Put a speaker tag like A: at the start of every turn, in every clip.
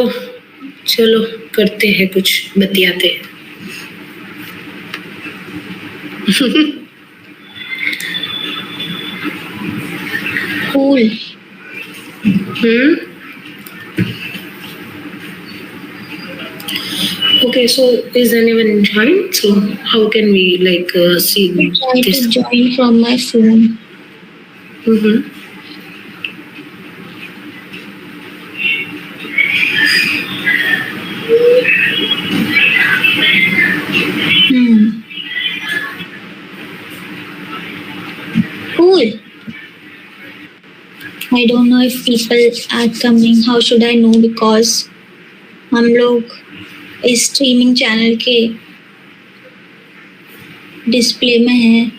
A: चलो करते हैं, कुछ बतियाते हैं।
B: Cool.
A: Okay, so is anyone joined? So how can we see
B: Try
A: this?
B: to join from my phone. Cool. I don't know if people are coming. How should I know? Because हम लोग इस streaming channel के display में हैं।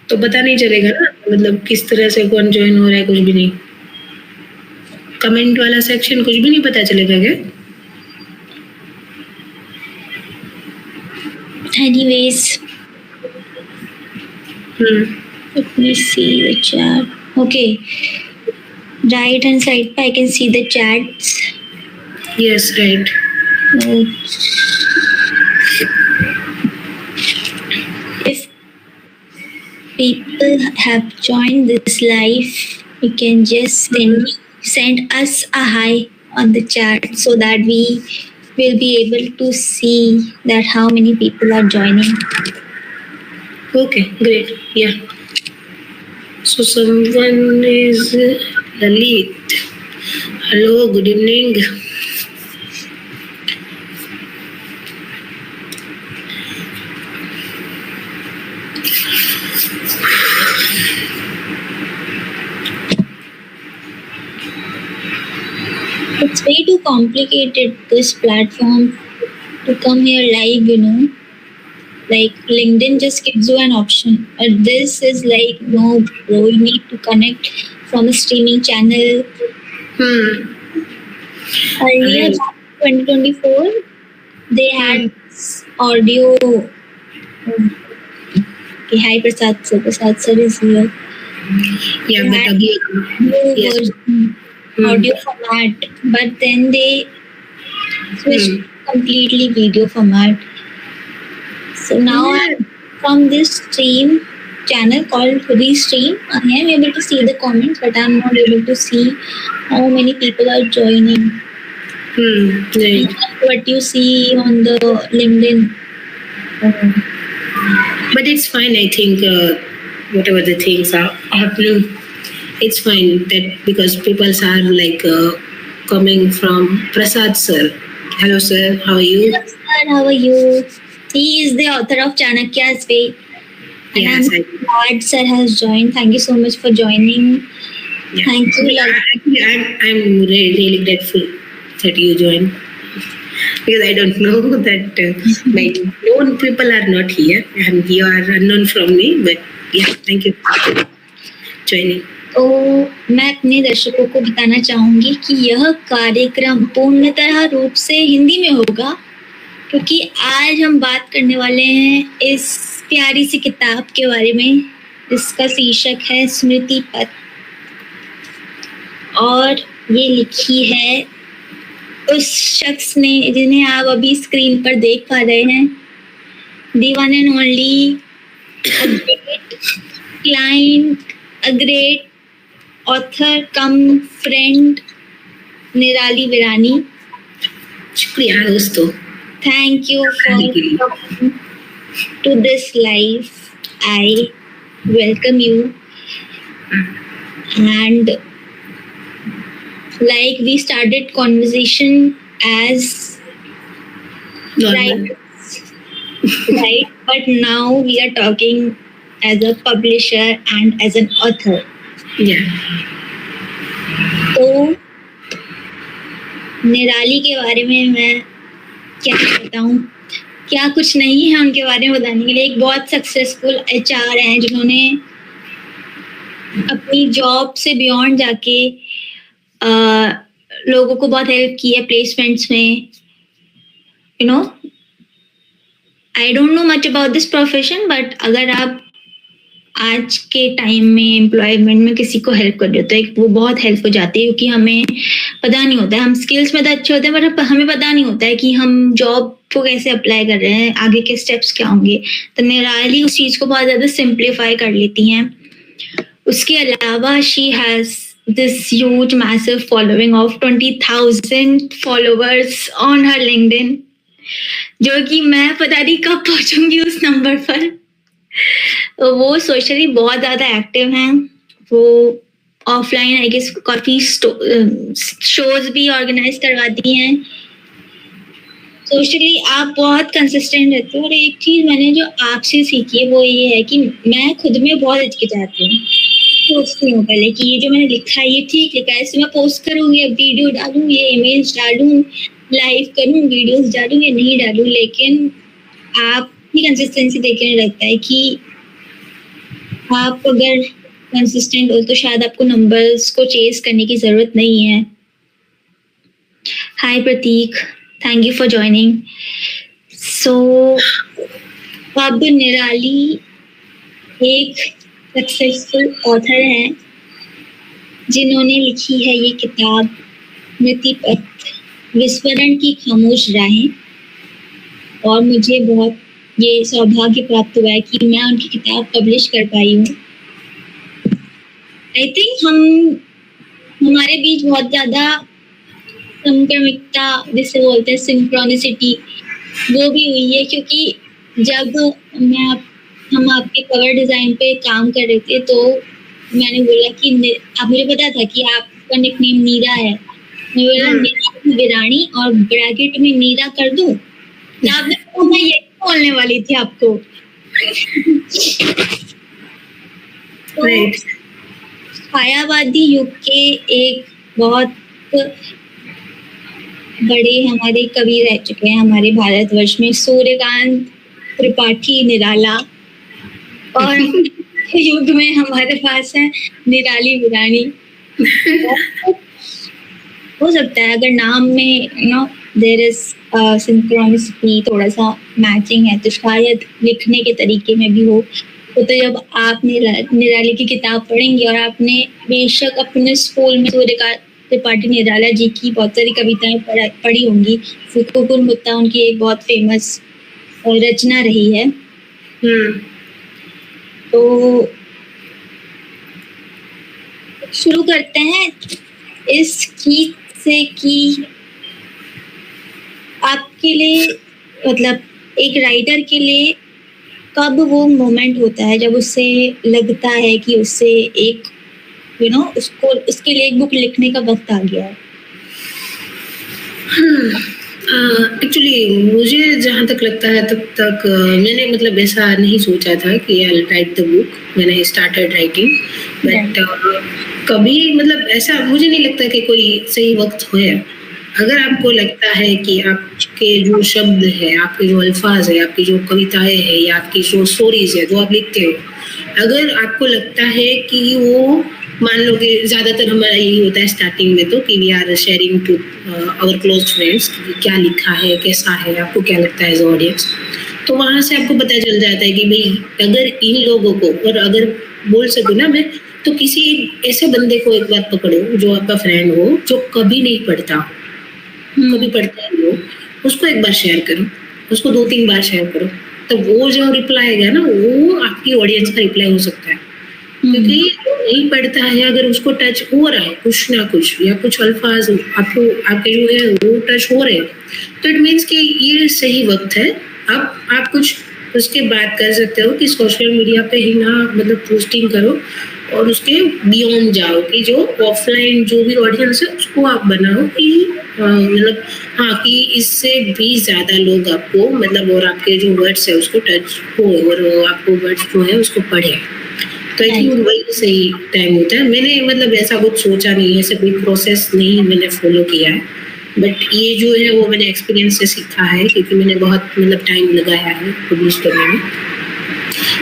A: तो पता नहीं चलेगा ना, मतलब किस तरह से कौन ज्वाइन हो रहा है, कुछ भी नहीं। कमेंट वाला सेक्शन कुछ भी नहीं पता चलेगा क्या?
B: Anyways, let me see the chat. Okay, right hand side I can see the chats.
A: Yes, right.
B: If people have joined this live, you can just send us a hi on the chat so that we will be able to see that how many people are joining.
A: Okay, great. Yeah. So someone is Lalit. Hello, good evening.
B: It's way too complicated, this platform, to come here live, you know. Like LinkedIn just gives you an option, but this is like, no, bro, you need to connect from a streaming channel. Earlier, 2024, they had audio. Okay, hi Prasad sir. Prasad sir is here.
A: Yeah,
B: They
A: but
B: had
A: again,
B: new
A: yes.
B: version, audio format, but then they switched completely video format. So now I'm from this stream channel called Restream. I am able to see the comments, but I'm not able to see how many people are joining.
A: Right.
B: What you see on the LinkedIn.
A: But it's fine, I think, whatever the things are happening, it's fine that because people are coming from Prasad sir. Hello sir, how are you?
B: Hello sir, how are you? He is the author of Chanakya's Way. And
A: Yes,
B: I'm glad sir has joined. Thank you so much for joining.
A: Yeah.
B: Thank you.
A: Actually, I'm really grateful that you joined, because I don't know that my known people are not here and you are unknown from me, but yeah, thank you for joining.
B: तो मैं अपने दर्शकों को बताना चाहूंगी कि यह कार्यक्रम पूर्णतः रूप से हिंदी में होगा, क्योंकि आज हम बात करने वाले हैं इस प्यारी सी किताब के बारे में जिसका शीर्षक है स्मृति पथ, और ये लिखी है उस शख्स ने जिन्हें आप अभी स्क्रीन पर देख पा रहे हैं, the one and only, a great client, a great author come friend, निराली विरानी.
A: शुक्रिया दोस्तों.
B: Thank you for coming to this live. I welcome you. And like we started conversation as right, but now we are talking as a publisher and as an author.
A: Yeah.
B: तो निराली के बारे में मैं क्या बताऊं, क्या कुछ नहीं है उनके बारे में बताने के लिए. एक बहुत सक्सेसफुल HR हैं जिन्होंने अपनी जॉब से बियॉन्ड जाके लोगों को बहुत हेल्प की है प्लेसमेंट्स में. You know, I don't know much about this profession, but अगर आप आज के टाइम में एम्प्लॉयमेंट में किसी को हेल्प कर रहे हो तो एक वो बहुत हेल्प हो जाती है, क्योंकि हमें पता नहीं होता है, हम स्किल्स में तो अच्छे होते हैं पर हमें पता नहीं होता है कि हम जॉब को कैसे अप्लाई कर रहे हैं, आगे के स्टेप्स क्या होंगे। तो निराली उस चीज को बहुत ज्यादा सिंप्लीफाई कर लेती हैं। उसके अलावा she has this huge massive following of 20,000 followers on her LinkedIn, जो कि मैं पता नहीं कब पहुंचूंगी उस नंबर पर। वो सोशली बहुत ज्यादा एक्टिव हैं। वो ऑफलाइन आई गेस काफी शोज भी ऑर्गेनाइज करवाती हैं। सोशली आप बहुत कंसिस्टेंट रहते हो। और एक चीज मैंने जो आपसे सीखी है वो ये है कि मैं खुद में बहुत हिचकिचाती हूँ, सोचती हूँ पहले कि ये जो मैंने लिखा है ये ठीक लिखा है, इसमें मैं पोस्ट करूँ या वीडियो डालूं, ये इमेज डालूं, लाइव करूँ, वीडियोस डालूं या नहीं डालूं। लेकिन आपकी कंसिस्टेंसी देखने लगता है कि आप अगर कंसिस्टेंट हो तो शायद आपको नंबर्स को चेस करने की जरूरत नहीं है। हाय प्रतीक, थैंक यू फॉर ज्वाइनिंग। सो अब निराली एक सक्सेसफुल ऑथर हैं जिन्होंने लिखी है ये किताब स्मृति पथ, विस्मरण की खामोश राहें। और मुझे बहुत ये सौभाग्य प्राप्त हुआ है कि मैं उनकी किताब पब्लिश कर पाई हूँ। आई थिंक हमारे बीच बहुत ज्यादा संक्रमिकता जिसे बोलते हैं सिंक्रोनिसिटी वो भी हुई है, क्योंकि जब हम आपके कवर डिजाइन पे काम कर रहे थे तो मैंने बोला कि आप, मुझे पता था कि आपका निकनेम नीरा है, मैं बोला नीरा विरानी और ब्रैकेट में नीरा कर दूं, तो आपने कहा मैं यही बोलने वाली थी आपको। तो छायावादी युग के एक बहुत बड़े हमारे कवि रह चुके हैं हमारे भारतवर्ष में, सूर्यकांत त्रिपाठी निराला। और युग में हमारे पास है निराली विरानी। हो सकता है अगर नाम में देयर इज सिंक्रोनिसिटी, थोड़ा सा मैचिंग है, तो शायद लिखने के तरीके में भी हो। तो जब आप निराली की किताब पढ़ेंगे और आपने बेशक अपने स्कूल में सूर्यकांत त्रिपाठी निराला जी की बहुत सारी कविताएं पढ़ी होंगी। फुकुकुल मुत्ता उनकी एक बहुत फेमस रचना रही है। तो शुरू करते हैं इस गीत से कि आपके लिए, मतलब एक राइटर के लिए कब वो मोमेंट होता है जब उसे लगता है कि उससे एक उसको उसके लिए एक बुक लिखने का वक्त आ गया है?
A: एक्चुअली मुझे जहाँ तक लगता है तब तक मैंने मतलब ऐसा नहीं सोचा था कि I will write the book when I started writing. But कभी मतलब ऐसा मुझे नहीं लगता कि कोई सही वक्त हो। अगर आपको लगता है कि आपके जो शब्द है, आपके जो अल्फाज है, आपकी जो कविताएं है या आपकी जो स्टोरीज है जो आप लिखते हो, अगर आपको लगता है कि वो, मान लो कि ज़्यादातर हमारा यही होता है स्टार्टिंग में तो कि we are sharing to our close friends क्या लिखा है, कैसा है, आपको क्या लगता है एज ऑडियंस। तो वहाँ से आपको पता चल जाता है कि भाई अगर इन लोगों को, और अगर बोल सकूँ ना मैं, तो किसी ऐसे बंदे को एक बार पकड़ो जो आपका फ्रेंड हो, जो कभी नहीं पढ़ता, कभी पढ़ता है वो, उसको एक बार शेयर करो, उसको 2-3 बार शेयर करो, तो वो जो रिप्लाई आएगा ना वो आपकी ऑडियंस का रिप्लाई हो सकता है। क्योंकि जो नहीं पढ़ता है अगर उसको टच हो रहा है कुछ ना कुछ या कुछ अल्फाज आपको आपके जो है वो टच हो रहे हैं, तो इट मीन्स कि ये सही वक्त है। आप कुछ उसके बाद कर सकते हो कि सोशल मीडिया पे ही ना मतलब पोस्टिंग करो और उसके बियॉन्ड जाओ कि जो ऑफलाइन जो भी ऑडियंस है उसको आप बनाओ कि मतलब हाँ कि इससे भी ज़्यादा लोग आपको मतलब और आपके जो वर्ड्स है उसको टच हो और आपको वर्ड्स जो है उसको पढ़े। तो आई थिंक वही सही टाइम होता है। मैंने मतलब ऐसा कुछ सोचा नहीं है, ऐसा कोई प्रोसेस नहीं मैंने फॉलो किया है, बट ये जो है वो मैंने एक्सपीरियंस से सीखा है क्योंकि मैंने बहुत मतलब टाइम लगाया है पब्लिश करने में।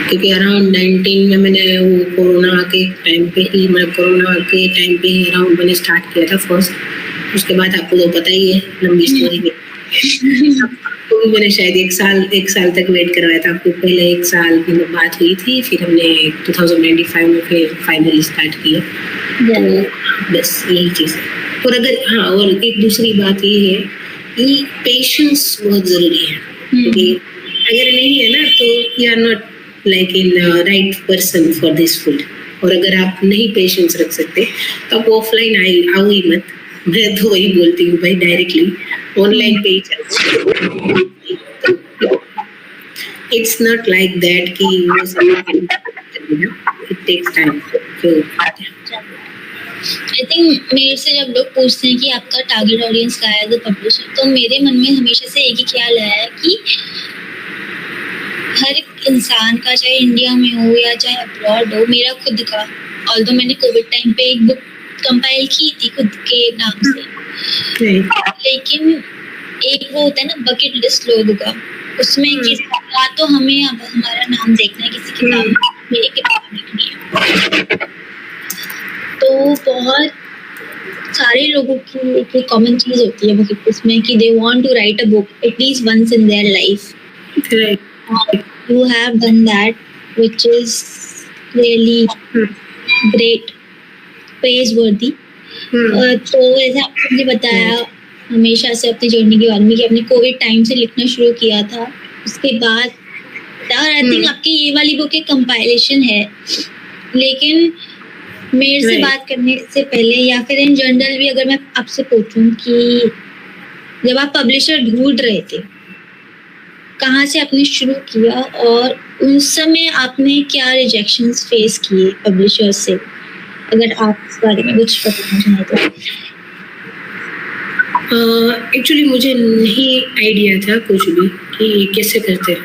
A: क्योंकि अराउंड 19 में मैंने वो कोरोना के टाइम पे ही, मतलब कोरोना के टाइम पे ही अराउंड मैंने स्टार्ट किया था फर्स्ट उसके बाद आपको तो पता ही है लंबी स्टोरी में। तो मैंने शायद एक साल तक वेट करवाया था। आपको पहले 1 साल मतलब बात हुई थी, फिर हमने 2025 में फिर फाइनली स्टार्ट किया। तो बस यही चीज़ है। और अगर और एक दूसरी बात ये है कि पेशेंस बहुत ज़रूरी है, क्योंकि अगर नहीं है ना तो you are not like in right person for this field. और अगर आप नहीं पेशेंस रख सकते तो आप ऑफलाइन आओ ही मत। मैं तो वही बोलती हूँ भाई, डायरेक्टली ऑनलाइन पे ही चल। इट्स नॉट लाइक दैट कि वो सब it takes time.
B: I think मेरे से जब लोग पूछते हैं कि आपका टारगेट ऑडियंस क्या है एज अ पब्लिशर, तो मेरे मन में हमेशा से एक ही ख्याल आया है कि हर एक इंसान का, चाहे इंडिया में हो या चाहे अब्रॉड हो, मेरा खुद का, ऑल्दो मैंने कोविड टाइम पे एक बुक कंपाइल की थी खुद के नाम से, लेकिन एक वो होता है ना बकेट लिस्ट लोगों का, उसमें या तो हमें अब हमारा नाम देखना है किसी किताब में, मेरी किताब लिखनी है। तो बहुत सारे लोगों की एक कॉमन चीज होती है बकेट लिस्ट में कि they want to write a book at least once in their life. You have done that, which is really great, praiseworthy. तो जैसे आपने मुझे बताया हमेशा से अपनी जर्नी के बारे में कि आपने कोविड टाइम से लिखना शुरू किया था, उसके बाद और आई थिंक आपकी ये वाली बुक एक कंपाइलेशन है, लेकिन मेरे से बात करने से पहले या फिर इन जनरल भी अगर मैं आपसे पूछूं कि जब आप पब्लिशर ढूंढ रहे थे, कहाँ से आपने शुरू किया और उन समय आपने क्या रिजेक्शंस फेस किए पब्लिशर्स से, अगर आप इस बारे में कुछ बताना चाहें तो।
A: एक्चुअली मुझे नहीं आइडिया था कुछ भी कि कैसे करते हैं।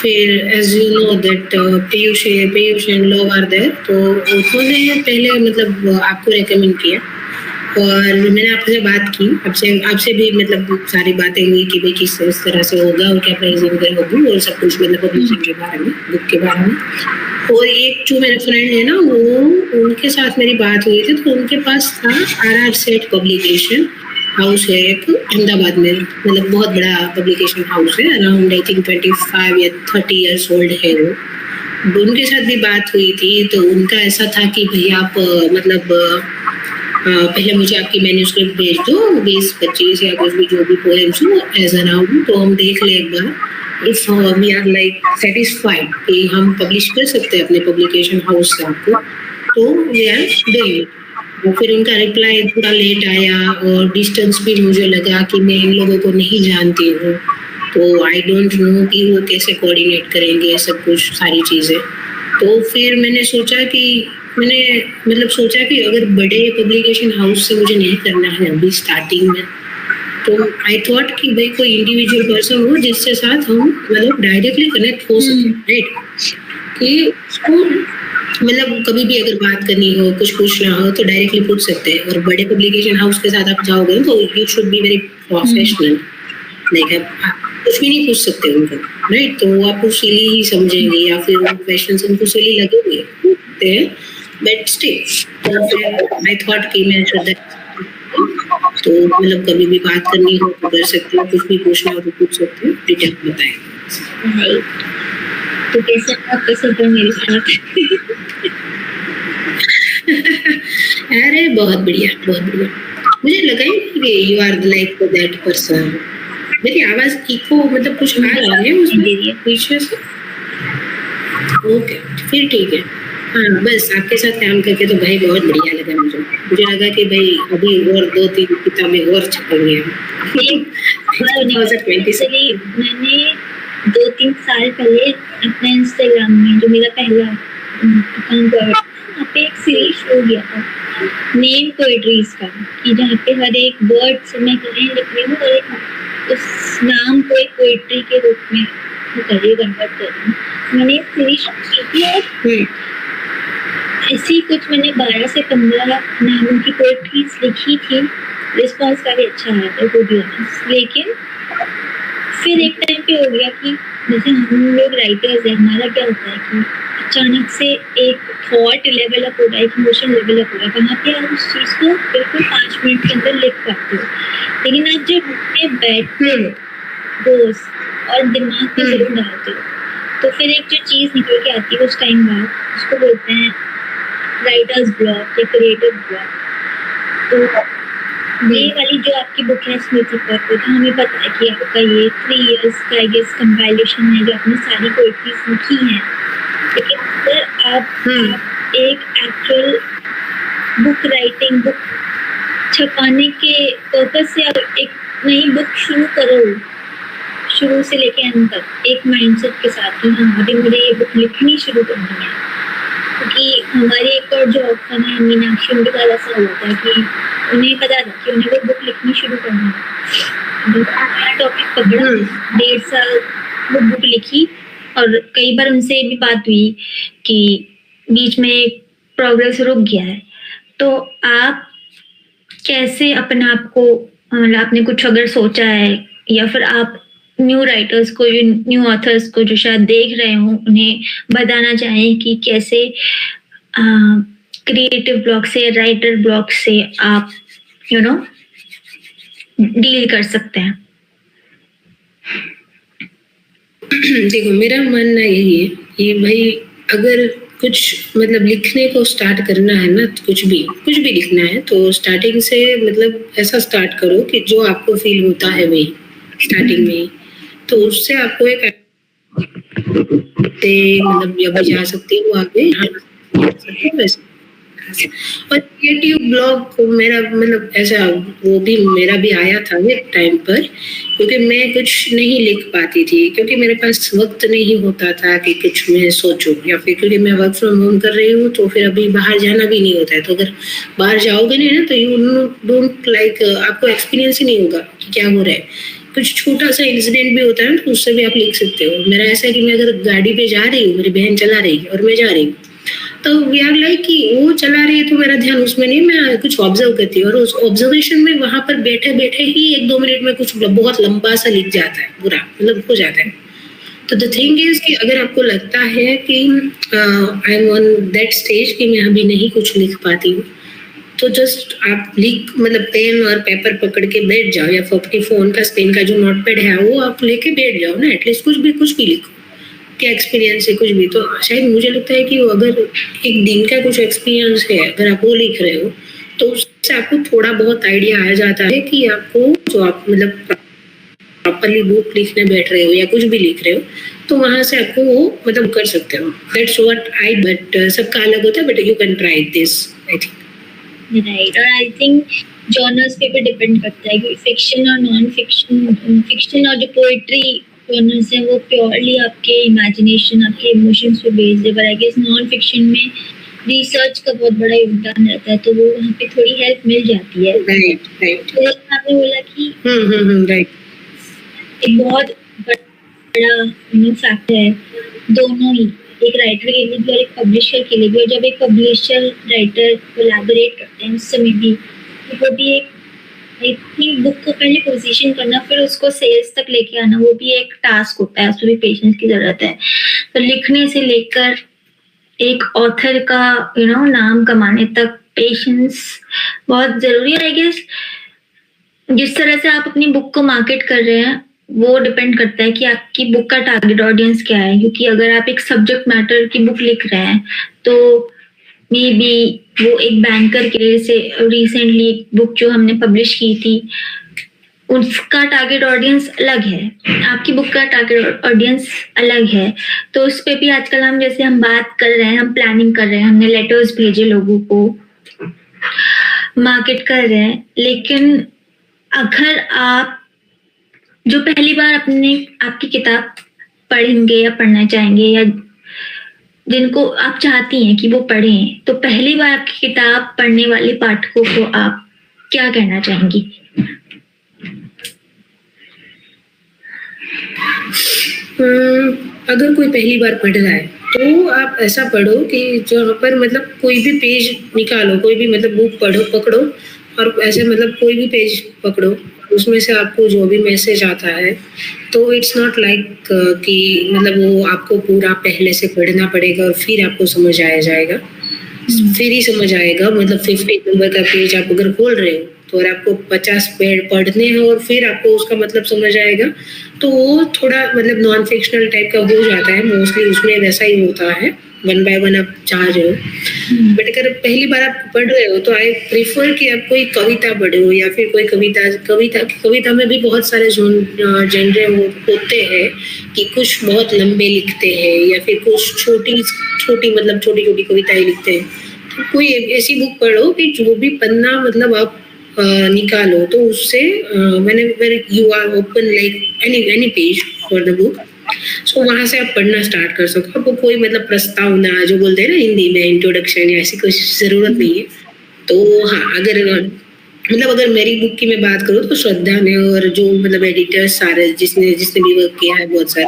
A: फिर as you know that Piyush and Luv are there, तो उन्होंने पहले मतलब आपको रेकमेंड किया और मैंने आपसे बात की, आपसे भी मतलब सारी बातें हुई कि भाई किस तरह से होगा और क्या प्राइसिंग वगैरह होगी और सब कुछ, मतलब पब्लिशिंग के बारे में, बुक के बारे में। और एक जो मेरे फ्रेंड है ना, वो उनके साथ मेरी बात हुई थी, तो उनके पास था RR सेट पब्लिकेशन हाउस है एक अहमदाबाद में, मतलब बहुत बड़ा पब्लिकेशन हाउस है, अराउंड आई थिंक 25 या 30 ईयर्स ओल्ड है वो। उनके साथ भी बात हुई थी, तो उनका ऐसा था कि भाई आप मतलब पहले मुझे आपकी मैन्यूस्क्रिप्ट भेज दो, 20-25 या कुछ भी जो भी पोएम्स हो एज अराउंड, तो हम देख ले एक बार if we are like satisfied कि हम पब्लिश कर सकते हैं अपने पब्लिकेशन हाउस से आपको, तो वी आर डूइंग। और फिर उनका रिप्लाई थोड़ा लेट आया और डिस्टेंस भी मुझे लगा कि मैं इन लोगों को नहीं जानती हूँ, तो आई डोंट नो कि वो कैसे कोऑर्डिनेट करेंगे सब कुछ सारी चीज़ें। तो फिर मैंने सोचा कि अगर बड़े पब्लिकेशन हाउस से मुझे नहीं करना है अभी स्टार्टिंग में, तो आई थॉट कि भाई कोई इंडिविजुअल पर्सन हो जिससे साथ हम मतलब डायरेक्टली कनेक्ट हो सके, राइट, कि उसको मतलब कभी भी अगर बात करनी हो, कुछ पूछना हो तो डायरेक्टली पूछ सकते हैं। और बड़े पब्लिकेशन हाउस के साथ आप जाओगे तो you should be very professional, like आप कुछ भी नहीं पूछ सकते उनको, राइट, तो वो आपको सिली ही समझेंगे या फिर वो क्वेश्चन उनको सिली लगेंगे, बट स्टिल आई थॉट कि मैं तो मतलब कभी भी बात करनी हो तो कर सकते हो, कुछ भी पूछना हो तो पूछ सकते हो, डिटेल बताएं।
B: तो कैसे आपके साथ मेरे साथ
A: अरे बहुत बढ़िया, बहुत बढ़िया। मुझे लगा ही कि you are like that person. मेरी आवाज इको मतलब कुछ आ रहा है उसमें पीछे से? ओके, फिर ठीक है। हाँ, बस आपके साथ काम करके तो भाई बहुत बढ़िया लगा मुझे लगा कि भाई अभी और 2-3 किताबें और छपेंगे हम।
B: मैंने 2-3 साल पहले अपने इंस्टाग्राम में जो मेरा पहला अकाउंट है वहाँ पे एक सीरीज शुरू किया था नेम पोएट्रीज का, कि जहाँ पे हर एक वर्ड से मैं लाइन लिख रही हूँ और एक उस नाम को एक पोएट्री के रूप में कन्वर्ट कर रही हूँ। मैंने एक सीरीज की थी और ऐसी कुछ मैंने 12 से 15 नामों की पोएट्रीज लिखी थी। रिस्पॉन्स काफी अच्छा आया था टू बी ऑनेस्ट, लेकिन फिर एक टाइम पे हो गया कि जैसे हम लोग राइटर्स हैं, हमारा क्या होता है कि अचानक से एक थॉट लेवल अप हो रहा है, एक इमोशन लेवल अप हो रहा है, वहाँ पे आप उस चीज़ को बिल्कुल 5 मिनट के अंदर लिख पाते हो। लेकिन आप जब अपने बैठते हो रोज और दिमाग पे जरूर डालते हो, तो फिर एक जो चीज़ निकल के आती है उस टाइम बाद, उसको बोलते हैं राइटर्स ब्लॉक या क्रिएटिव ब्लॉक। तो ये वाली जो आपकी बुक है स्मृति पत्र, तो हमें पता है कि आपका ये 3 इयर्स का आई गेस कंपाइलेशन है जो आपने सारी पोएट्रीज लिखी हैं। लेकिन अगर आप एक एक्चुअल बुक राइटिंग, बुक छपाने के पर्पस से आप एक नई बुक शुरू करो, शुरू से लेके अंत तक एक माइंडसेट के साथ कि हाँ अभी मुझे ये बुक लिखनी शुरू करनी है, क्योंकि हमारी एक और जो ऑप्शन है मीनाक्षी, उनके साथ ऐसा होता है कि उन्हें पता था कि उन्हें वो बुक लिखनी शुरू करनी है। हमारा टॉपिक पकड़ा, 1.5 साल वो बुक लिखी, और कई बार उनसे भी बात हुई कि बीच में प्रोग्रेस रुक गया है। तो आप कैसे अपने आप को, मतलब आपने कुछ अगर सोचा है या फिर आप न्यू राइटर्स को, न्यू ऑथर्स को जो शायद देख रहे हो, उन्हें बताना चाहें कि कैसे क्रिएटिव ब्लॉक से, राइटर ब्लॉक से आप डील कर सकते हैं?
A: देखो, मेरा मानना यही है कि भाई अगर कुछ मतलब लिखने को स्टार्ट करना है ना, तो कुछ भी लिखना है तो स्टार्टिंग से मतलब ऐसा स्टार्ट करो कि जो आपको फील होता है वही स्टार्टिंग में, तो उससे आपको एक मतलब जब जा सकती है वो आगे वैसे। और क्रिएटिव ब्लॉक मेरा मतलब ऐसा वो भी मेरा भी आया था एक टाइम पर, क्योंकि मैं कुछ नहीं लिख पाती थी, क्योंकि मेरे पास वक्त नहीं होता था कि कुछ मैं सोचूं, या फिर क्योंकि मैं वर्क फ्रॉम होम कर रही हूँ तो फिर अभी बाहर जाना भी नहीं होता है। तो अगर बाहर जाओगे नहीं ना तो यू डोंट लाइक, आपको एक्सपीरियंस ही नहीं होगा कि क्या हो रहा है। कुछ छोटा सा इंसिडेंट भी होता है ना तो उससे भी आप लिख सकते हो। मेरा ऐसा है कि मैं अगर गाड़ी पे जा रही हूँ, मेरी बहन चला रही है और मैं जा रही हूँ, तो वी आर लाइक कि वो चला रही है तो मेरा ध्यान उसमें नहीं, मैं कुछ ऑब्जर्व करती हूँ, और उस ऑब्जर्वेशन में वहां पर बैठे बैठे ही 1-2 मिनट में कुछ बहुत लंबा सा लिख जाता है, पूरा मतलब हो जाता है। तो द थिंग इज कि अगर आपको लगता है कि I am on that stage कि मैं अभी नहीं कुछ लिख पाती हूँ, तो जस्ट आप लिख, मतलब पेन और पेपर पकड़ के बैठ जाओ, या फिर अपने फोन का स्क्रीन का जो नोटपैड है वो आप लेके बैठ जाओ ना, एटलीस्ट कुछ भी लिखो, क्या एक्सपीरियंस है कुछ भी। तो शायद मुझे लगता है कि अगर एक दिन का कुछ एक्सपीरियंस है, अगर आप वो लिख रहे हो, तो उससे आपको थोड़ा बहुत आइडिया आ जाता है कि आपको जो आप मतलब प्रॉपरली बुक लिखने बैठ रहे हो या कुछ भी लिख रहे हो, तो वहां से आपको वो मतलब कर सकते हो। दैट्स व्हाट आई, बट सबका अलग होता है, but you can try this I think.
B: Right, और आई थिंक जॉनर्स पे भी डिपेंड करता है कि फिक्शन और नॉन फिक्शन, फिक्शन और जो पोएट्री जॉनर्स हैं वो प्योरली आपके इमेजिनेशन, आपके इमोशंस पे बेस्ड है, पर आई गेस नॉन फिक्शन में रिसर्च का बहुत बड़ा योगदान रहता है, तो वो वहाँ पे थोड़ी हेल्प मिल जाती है।
A: राइट
B: तो आपने बोला कि
A: राइट,
B: एक बहुत बड़ा फैक्टर है दोनों ही, एक राइटर के लिए भी और एक पब्लिशर के लिए भी। और जब एक पब्लिशर राइटर कोलैबोरेट करते हैं उस समय भी वो भी एक बुक को पहले पोजीशन करना, फिर उसको सेल्स तक लेके आना, वो भी एक टास्क होता है, उसमें भी पेशेंस की जरूरत है। तो लिखने से लेकर एक ऑथर का नाम कमाने तक पेशेंस बहुत जरूरी है। आई गेस जिस तरह से आप अपनी बुक को मार्केट कर रहे हैं वो डिपेंड करता है कि आपकी बुक का टारगेट ऑडियंस क्या है, क्योंकि अगर आप एक सब्जेक्ट मैटर की बुक लिख रहे हैं तो मे बी वो एक बैंकर के लिए से रिसेंटली एक बुक जो हमने पब्लिश की थी उसका टारगेट ऑडियंस अलग है, आपकी बुक का टारगेट ऑडियंस अलग है। तो उस पे भी आजकल हम जैसे हम बात कर रहे हैं, हम प्लानिंग कर रहे हैं, हमने लेटर्स भेजे लोगों को, मार्केट कर रहे हैं। लेकिन अगर आप जो पहली बार आपकी किताब पढ़ेंगे या पढ़ना चाहेंगे, या जिनको आप चाहती हैं कि वो पढ़ें, तो पहली बार आपकी किताब पढ़ने वाले पाठकों को आप क्या कहना चाहेंगी?
A: अगर कोई पहली बार पढ़ रहा है तो आप ऐसा पढ़ो कि जहाँ पर मतलब कोई भी पेज निकालो, कोई भी मतलब बुक पकड़ो और ऐसे मतलब कोई भी पेज पकड़ो, उसमें से आपको जो भी मैसेज आता है तो इट्स नॉट लाइक कि मतलब वो आपको पूरा पहले से पढ़ना पड़ेगा और फिर आपको समझ आया जाएगा, फिर ही समझ आएगा। मतलब 50 नंबर का पेज आप अगर खोल रहे हो तो और आपको 50 पेज पढ़ने हैं और फिर आपको उसका मतलब समझ आएगा, तो वो थोड़ा मतलब नॉन फिक्शनल टाइप का हो जाता है। मोस्टली उसमें वैसा ही होता है, 1 बाय 1 आप चाह रहे हो। बट अगर पहली बार आप पढ़ रहे हो तो आई प्रेफर कि आप कोई कविता पढ़ो या फिर कोई कविता में भी बहुत सारे जेनरे होते हैं कि कुछ बहुत लंबे लिखते हैं या फिर कुछ छोटी छोटी मतलब छोटी छोटी कविताएं लिखते हैं। तो कोई ऐसी बुक पढ़ो कि जो भी पन्ना मतलब आप निकालो तो उससे whenever you are open like any page for the book, सो वहां से आप पढ़ना स्टार्ट कर सको। आपको कोई मतलब प्रस्तावना जो बोलते हैं ना हिंदी में, इंट्रोडक्शन या ऐसी कोई जरूरत नहीं है। तो हाँ, अगर मेरी बुक की मैं बात करूँ तो श्रद्धा ने और जो मतलब एडिटर्स सारे जिसने भी वर्क किया है बहुत सारे,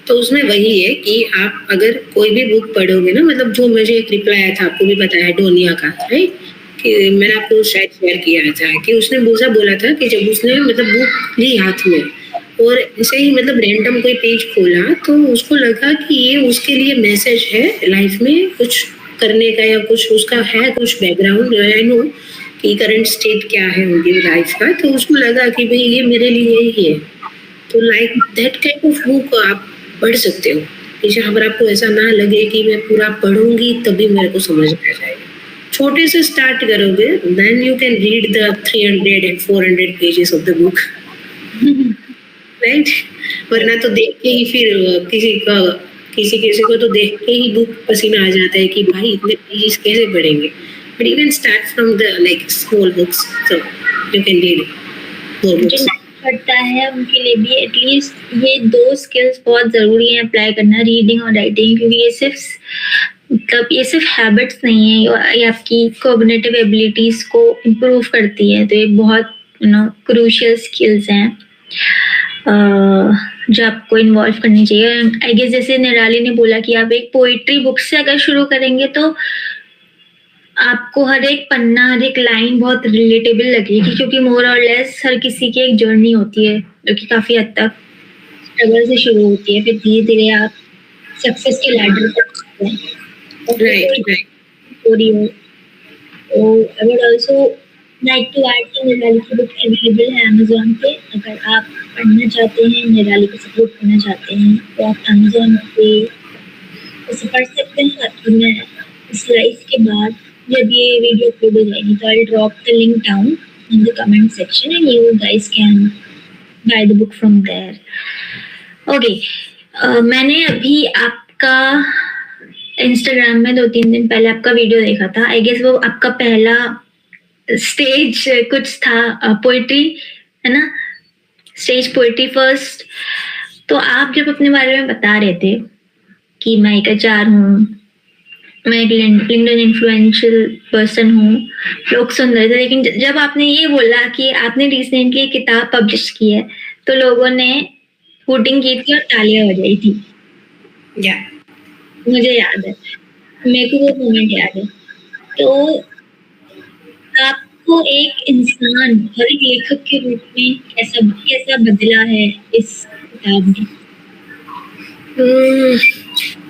A: तो उसमें वही है कि आप अगर कोई भी बुक पढ़ोगे ना, मतलब जो मुझे एक रिप्लाई आया था, आपको भी पता है डोनिया का, राइट, कि मैंने आपको शायद शेयर किया था कि उसने बोला था कि जब उसने मतलब बुक ली हाथ में और ऐसे ही मतलब रैंडम कोई पेज खोला तो उसको लगा कि ये उसके लिए मैसेज है लाइफ में कुछ करने का या कुछ उसका है कुछ बैकग्राउंड, आई नो कि करंट स्टेट क्या है उनकी लाइफ का, तो उसको लगा कि भाई ये मेरे लिए ही है। तो like that kind of book आप पढ़ सकते हो कि जहाँ पर आपको ऐसा ना लगे कि मैं पूरा पढ़ूंगी तभी मेरे को समझ आ जाएगा। छोटे से स्टार्ट करोगे then you can read the 300 and 400 pages of the book, right. वरना तो देख के ही फिर किसी को तो देख के ही बुक पसीना आ जाता है कि भाई इतने पेजेस कैसे पढ़ेंगे। But you can start from the like small books, so you can read more books.
B: पढ़ता है उनके लिए भी एटलीस्ट ये 2 स्किल्स बहुत ज़रूरी हैं अप्लाई करना, रीडिंग और राइटिंग, क्योंकि ये सिर्फ हैबिट्स नहीं है, ये आपकी कॉग्निटिव एबिलिटीज़ को इम्प्रूव करती है। तो ये बहुत क्रूशियल स्किल्स हैं जो आपको इन्वॉल्व करनी चाहिए। आई गेस जैसे निराली ने बोला कि आप एक पोइट्री बुक से अगर शुरू करेंगे तो आपको हर एक पन्ना, हर एक लाइन बहुत रिलेटेबल लगेगी, क्योंकि मोर और लेस हर किसी की एक जर्नी होती है जो कि काफी हद तक स्ट्रगल से शुरू होती है, फिर धीरे धीरे आप सक्सेस के लैडर पर जाते हैं।
A: राइट।
B: स्टोरी हो तो I would also like to add कि निराली की बुक अवेलेबल है अमेज़न पे। अगर आप पढ़ना चाहते हैं, निराली को सपोर्ट करना चाहते हैं तो आप अमेज़न पे उसे पढ़ सकते हैं। बाकी मैं इस लाइव के बाद जब ये वीडियो अपलोड हो जाएगी तो I drop the link down in the comment section and you guys can buy the book from there. Okay, मैंने अभी आपका इंस्टाग्राम में 2-3 दिन पहले आपका वीडियो देखा था। आई गेस वो आपका पहला स्टेज कुछ था, पोइट्री है ना, स्टेज पोइट्री फर्स्ट। तो आप जब अपने बारे में बता रहे थे कि मैं एक आचार हूँ, मैं एक लिंक्डइन इन्फ्लुएंशियल पर्सन हूँ, लोग सुन रहे थे, लेकिन जब आपने ये बोला कि आपने रिसेंटली एक किताब पब्लिश की है तो लोगों ने हूटिंग की थी और तालियां बजाई थी। मुझे याद है, मेरे को वो मोमेंट याद है। तो आपको एक इंसान और एक लेखक के रूप में कैसा बदला है इस किताब ने?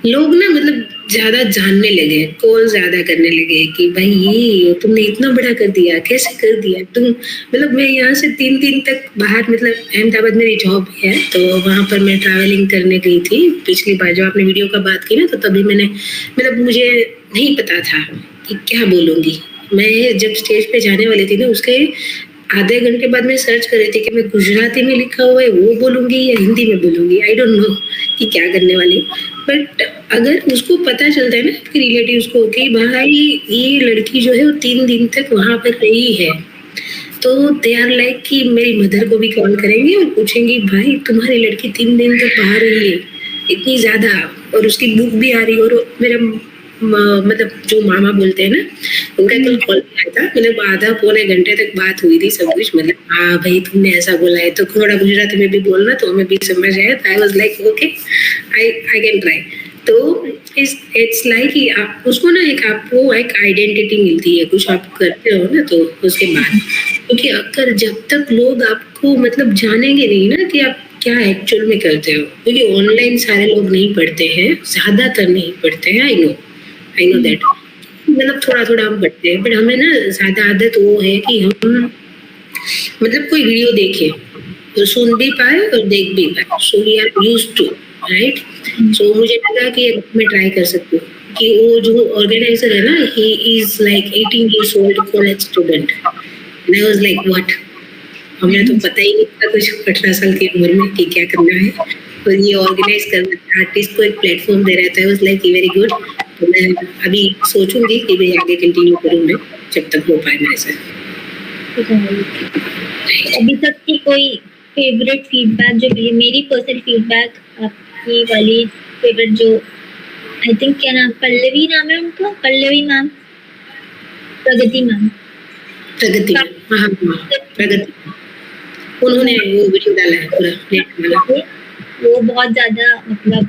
A: लोग ना मतलब ज्यादा जानने लगे, कॉल ज्यादा करने लगे कि भाई ये तुमने इतना बड़ा कर दिया, कैसे कर दिया तुम। मतलब मैं यहाँ से 3 दिन तक बाहर, मतलब अहमदाबाद मेरी जॉब है तो वहां पर मैं ट्रैवलिंग करने गई थी। पिछली बार जब आपने वीडियो का बात की ना तो तभी मैंने मतलब मुझे नहीं पता था कि क्या बोलूंगी। मैं जब स्टेज पे जाने वाली थी ना उसके आधे घंटे बाद मैं सर्च कर रही थी कि मैं गुजराती में लिखा हुआ है वो बोलूंगी या हिंदी में बोलूंगी, आई डोंट नो कि क्या करने वाली। बट अगर उसको पता चलता है ना आपके रिलेटिव्स को कि भाई ये लड़की जो है वो 3 दिन तक वहां पर रही है, तो दे आर लाइक कि मेरी मदर को भी कॉल करेंगे और पूछेंगे भाई तुम्हारी लड़की 3 दिन तक बाहर रही है इतनी ज्यादा, और उसकी बुक भी आ रही है। और मेरा मतलब जो मामा बोलते हैं ना उनका कल कॉल आया था, मतलब आधा पौने घंटे तक बात हुई थी सब कुछ। मतलब हाँ भाई तुमने ऐसा बोला है तो थोड़ा गुजराती में भी बोलना तो हमें भी समझ आया। I was like okay, I can try. तो इट्स लाइक कि आप उसको ना एक आपको एक आइडेंटिटी मिलती है, कुछ आप करते हो ना तो उसके बाद, क्योंकि अगर जब तक लोग आपको मतलब जानेंगे नहीं ना कि आप क्या एक्चुअल में करते हो, क्योंकि ऑनलाइन सारे लोग नहीं पढ़ते हैं, ज्यादातर नहीं पढ़ते हैं, आई नो दैट, मतलब थोड़ा थोड़ा हम पढ़ते हैं, बट हमें ना ज्यादा आदत वो है कि हम मतलब कोई वीडियो देखे तो सुन भी पाए और देख भी पाए, so we are used to, right. So मुझे लगा कि मैं ट्राई कर सकती हूँ कि वो जो ऑर्गेनाइजर है ना, he is like 18 years old college student, and I was like what, हमें तो पता ही नहीं था कुछ 18 साल की उम्र में कि क्या करना है, और ये ऑर्गेनाइज करना था, आर्टिस्ट को एक प्लेटफॉर्म दे रहा था, I was like very good. तो मैं अभी सोचूंगी कि भाई आगे कंटिन्यू करूँ मैं जब तक हो पाए मेरे से।
B: अभी तक की कोई फेवरेट फीडबैक जो मिली? मेरी पर्सनल फीडबैक आपकी वाली फेवरेट जो आई थिंक क्या नाम, पल्लवी नाम है उनका, पल्लवी मैम, प्रगति मैम,
A: प्रगति, हाँ हाँ प्रगति, उन्होंने वो वीडियो डाला है पूरा नेट वाला,
B: वो बहुत ज्यादा मतलब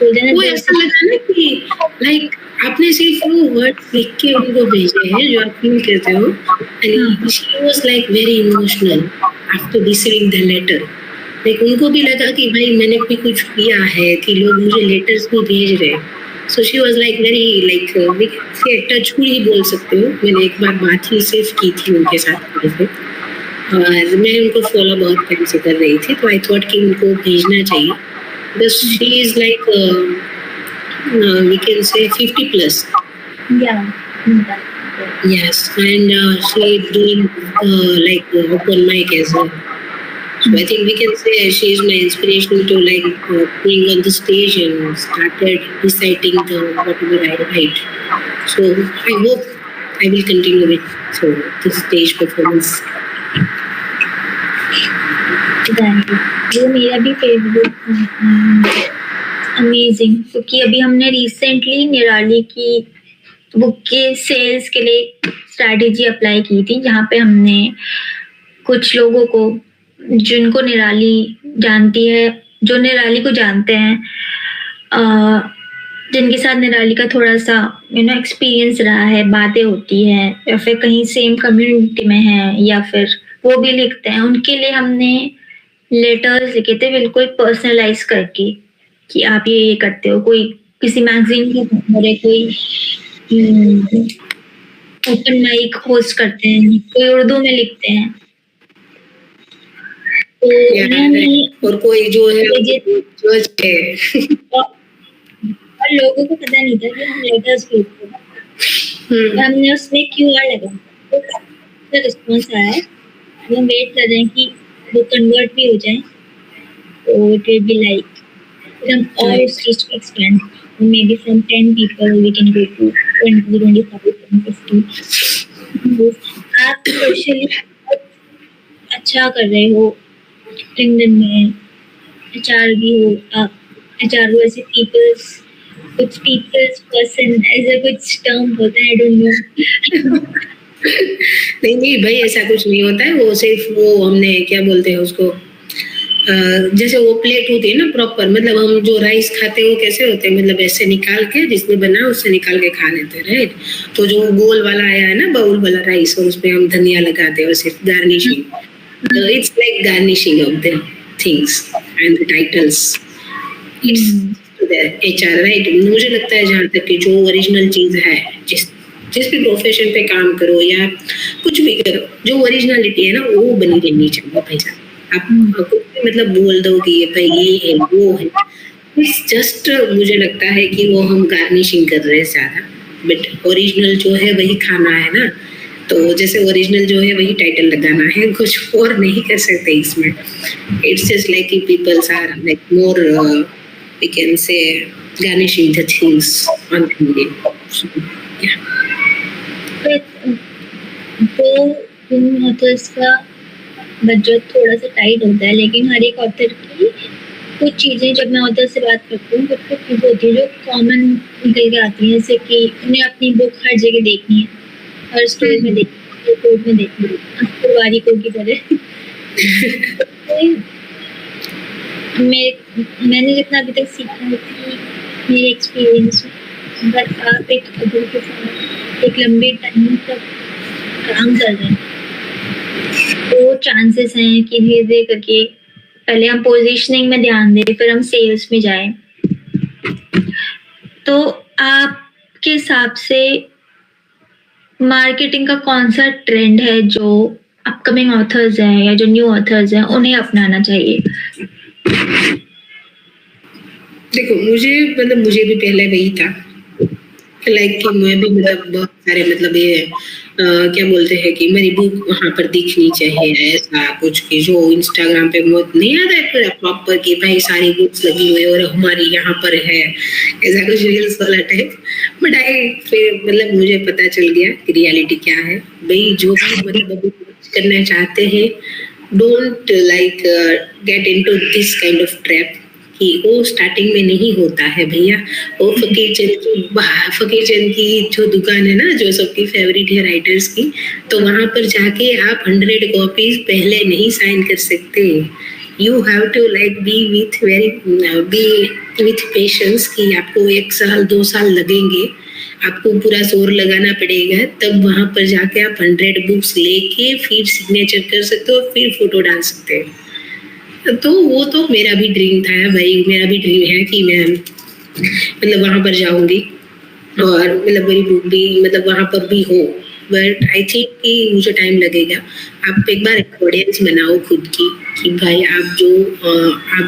A: वो ऐसा लगा ना कि लाइक आपने सिर्फ वो वर्ड लिख के उनको भेजे हैं जो आप फील करते हो, and she was like very emotional after receiving the letter, like उनको भी लगा कि भाई मैंने भी कुछ किया है कि लोग मुझे लेटर्स भी भेज रहे हैं, so she was like very like से टचफुल ही बोल सकते हो। मैंने एक बार बात ही सिर्फ की थी उनके साथ पे, और मैं उनको फॉलो बहुत टाइम से कर रही थी, तो आई थॉट कि उनको भेजना चाहिए, because she is like we can say 50 plus.
B: Yeah.
A: Yes, and she is doing like open mic as well. So I think we can say she is my inspiration to like being on the stage and started reciting the whatever I write. So I hope I will continue with so the stage performance.
B: वो मेरा भी favourite, amazing, क्योंकि अभी हमने recently निराली की book के sales के लिए स्ट्रैटेजी अप्लाई की थी, जहाँ पे हमने कुछ लोगों को जिनको निराली जानती है, जो निराली को जानते हैं, जिनके साथ निराली का थोड़ा सा एक्सपीरियंस रहा है, बातें होती है, या फिर कहीं सेम कम्युनिटी में है, या फिर वो भी लिखते हैं, उनके लिए हमने लेटर्स लिखे थे बिल्कुल पर्सनलाइज करके कि आप ये करते हो, कोई किसी मैगजीन के अंदर है, कोई ओपन माइक होस्ट करते हैं, कोई उर्दू में लिखते हैं, तो
A: और कोई जो है
B: और लोगों को पता नहीं था कि हम लेटर्स लिखते हैं, हमने उसमें क्यूआर लगा, तो रिस्पॉन्स आया है, हम वेट कर रहे हैं कि वो कन्वर्ट भी हो जाए, तो इट विल बी लाइक हम और उस चीज को expand, may be from 10 people we can go to 20, 25, 50. आप सोशली अच्छा कर रहे हो, लिंक्डइन में एचआर भी हो, आप एचआर हो, ऐसे कुछ पीपल्स पर्सन ऐसा कुछ टर्म होता है, आई डोंट नो।
A: नहीं भाई ऐसा कुछ नहीं होता है, वो सिर्फ वो हमने क्या बोलते हैं उसको, जैसे वो प्लेट होती है ना प्रॉपर, मतलब हम जो राइस खाते हैं वो कैसे होते हैं, मतलब ऐसे निकाल के जिसने बना उससे निकाल के खा लेते हैं, राइट। तो जो गोल वाला आया है ना बाउल वाला राइस, और उसपे हम धनिया लगाते हैं और सिर्फ गार्निशिंग, तो it's like garnishing of the things and the titles, it's HR, right. मुझे लगता है जहाँ तक कि जो ओरिजिनल चीज है, जिस भी प्रोफेशन पे काम करो या कुछ भी करो, जो ओरिजिनलिटी है ना वो बनी रहनी चाहिए भाई साहब। आप कुछ भी मतलब बोल दो कि भाई ये है वो है, इट्स जस्ट मुझे लगता है कि वो हम गार्निशिंग कर रहे हैं ज्यादा, बट ओरिजिनल जो है वही खाना है ना, तो जैसे ओरिजिनल जो है वही टाइटल लगाना है, कुछ और नहीं कर सकते इसमें। It's just like peoples are like more we can say garnishing the things on the media. So, yeah.
B: तो इन ऑथर्स का बजट थोड़ा सा टाइट होता है, लेकिन हर एक ऑथर की कुछ चीज़ें, जब मैं ऑथर से बात करती हूँ कुछ कुछ चीज़ें होती है जो कॉमन निकल के आती हैं, जैसे कि उन्हें अपनी बुक हर जगह देखनी है, हर स्टोर में देखनी है, कोर्ट में देखनी है, पारिवारिकों की तरह। मैंने जितना अभी तक सीखा है कि मेरे एक्सपीरियंस में। बट आप एक अदर के साथ एक लंबे टाइम तक काम कर रहे हैं, तो चांसेस हैं कि धीरे धीरे करके पहले हम पोजीशनिंग में ध्यान दें, फिर हम सेल्स में जाएं। तो आपके हिसाब से मार्केटिंग का कौन सा ट्रेंड है जो अपकमिंग ऑथर्स हैं या जो न्यू ऑथर्स हैं उन्हें अपनाना चाहिए?
A: देखो, मुझे भी पहले वही था, लाइक कि मैं भी बहुत सारे ये क्या बोलते हैं कि मेरी बुक वहां पर दिखनी चाहिए, ऐसा कुछ कि जो इंस्टाग्राम पे बहुत नहीं आता है पूरा प्रॉपर कि भाई सारी बुक्स लगी हुई है और हमारी यहाँ पर है, ऐसा कुछ रील्स वाला टाइप। बट आई फिर मुझे पता चल गया कि रियलिटी क्या है भाई। जो भी अभी करना चाहते हैं, don't get into this kind of trap कि वो स्टार्टिंग में नहीं होता है भैया। वो फकीर चंद की जो दुकान है ना, जो सबकी फेवरेट है राइटर्स की, तो वहां पर जाके आप 100 कॉपीज पहले नहीं साइन कर सकते। You have to be with patience कि आपको 1 साल 2 साल लगेंगे, आपको पूरा जोर लगाना पड़ेगा, तब वहां पर जाके आप 100 बुक्स लेके फिर सिग्नेचर कर सकते हो, फिर फोटो डाल सकते हो। तो वो तो मेरा भी ड्रीम था भाई, मेरा भी ड्रीम है कि मैं वहां पर जाऊंगी और मेरी बुक भी वहां पर भी हो। बट आई थिंक कि मुझे टाइम लगेगा। आप एक बार एक ऑडियंस बनाओ खुद की कि भाई आप जो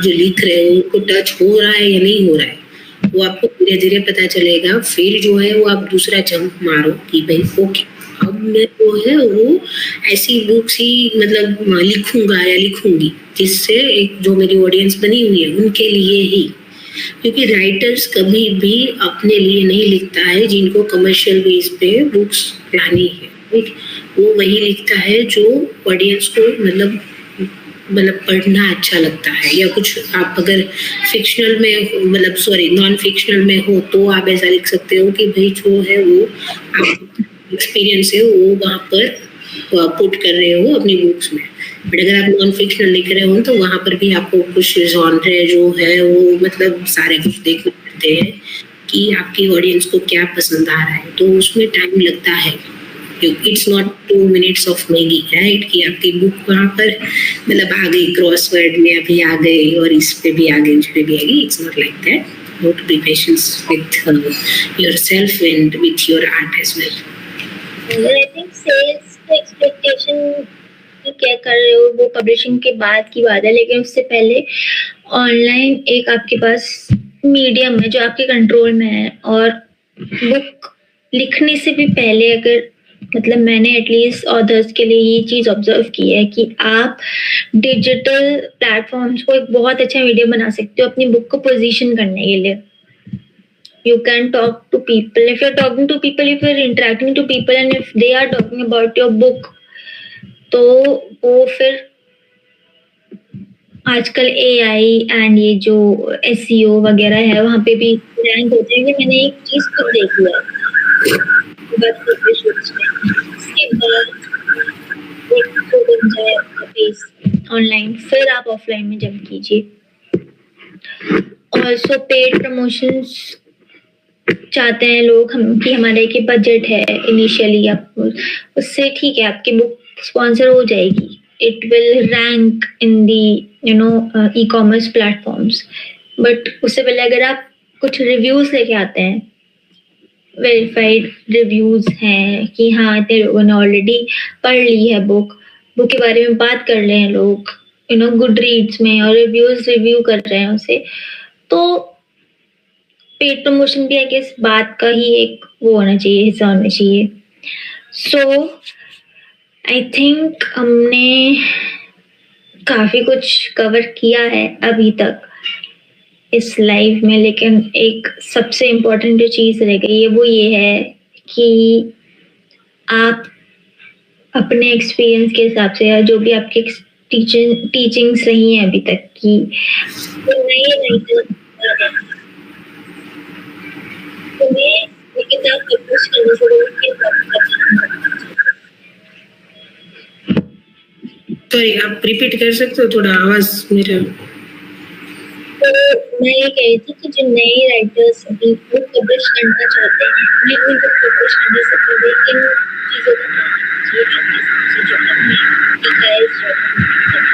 A: लिख रहे हो उनको टच हो रहा है या नहीं हो रहा है, वो आपको धीरे धीरे पता चलेगा। फिर जो है वो आप दूसरा जंप मारो कि भाई ओके, अब मैं जो है वो ऐसी बुक्स ही लिखूंगा या लिखूंगी जिससे एक जो मेरी ऑडियंस बनी हुई है उनके लिए ही। क्योंकि राइटर्स कभी भी अपने लिए नहीं लिखता है जिनको कमर्शियल बेस पे बुक्स लानी है, राइट। वो वही लिखता है जो ऑडियंस को पढ़ना अच्छा लगता है। या कुछ आप अगर फिक्शनल में नॉन फिक्शनल में हो तो आप ऐसा लिख सकते हो कि भाई जो है वो आप एक्सपीरियंस है वो वहाँ पर पुट कर रहे हो अपनी बुक्स में। बट अगर आप नॉन फिक्शनल लिख रहे हो तो वहाँ पर भी आपको कुछ जॉनरे जो है वो सारे कुछ देखने पड़ते हैं कि आपकी ऑडियंस को क्या पसंद आ रहा है, तो उसमें टाइम लगता है। It's not 2 minutes of Maggi, right, कि आपकी बुक वहाँ पर आ गई, क्रॉसवर्ड में अभी आ गई और इस पे भी आ गई, उस पे भी आ गई। It's not like that. You have to be patient with yourself and with your art as well.
B: I think sales expectation क्या कर रहे हो वो पब्लिशिंग के बाद की बात है, लेकिन उससे पहले ऑनलाइन एक आपके पास मीडियम है जो आपके कंट्रोल में है। और बुक लिखने से भी पहले अगर मैंने एटलीस्ट ऑथर्स के लिए ये चीज ऑब्जर्व की है कि आप डिजिटल प्लेटफॉर्म्स को एक बहुत अच्छा मीडियम बना सकते हो अपनी बुक को पोजीशन करने के लिए। You can talk to people. If you're talking to people, if you're interacting to people and if they are talking about your book, तो वो फिर आजकल AI एंड ये जो SEO वगैरह है वहाँ पे भी रैंक होते हैं। कि मैंने एक चीज खुद देखी है ऑनलाइन, फिर आप ऑफलाइन में जंप कीजिए। ऑल्सो पेड प्रमोशंस चाहते हैं लोग हम कि हमारे के बजट है इनिशियली, आप उससे ठीक है आपकी बुक स्पॉन्सर हो जाएगी, it will rank in the e-commerce platforms. But उससे पहले अगर आप कुछ रिव्यूज लेके आते हैं, वेरीफाइड रिव्यूज हैं कि हाँ इतने लोगों ने ऑलरेडी पढ़ ली है बुक के बारे में बात कर रहे हैं लोग गुड रीड्स में और रिव्यू कर रहे हैं उसे, तो पेड प्रमोशन भी आई गेस बात का ही एक वो होना चाहिए, हिस्सा होना चाहिए। सो आई थिंक हमने काफी कुछ कवर किया है अभी तक इस लाइव में, लेकिन एक सबसे इम्पोर्टेंट जो चीज रह गई है वो ये है कि आप अपने एक्सपीरियंस के हिसाब से या जो भी आपकी टीचिंग्स रही हैं अभी तक की,
A: सॉरी, आप रिपीट कर सकते हो? थोड़ा आवाज मेरा
B: तो मैं ये कह रही थी कि जो नए राइटर्स अभी बुक पब्लिश करना चाहते हैं, उन्हें उन्हें बुक पब्लिश करने से पहले किन चीज़ों का ध्यान रखना चाहिए आपके हिसाब से, जो आपने देखा है इस जर्नी में?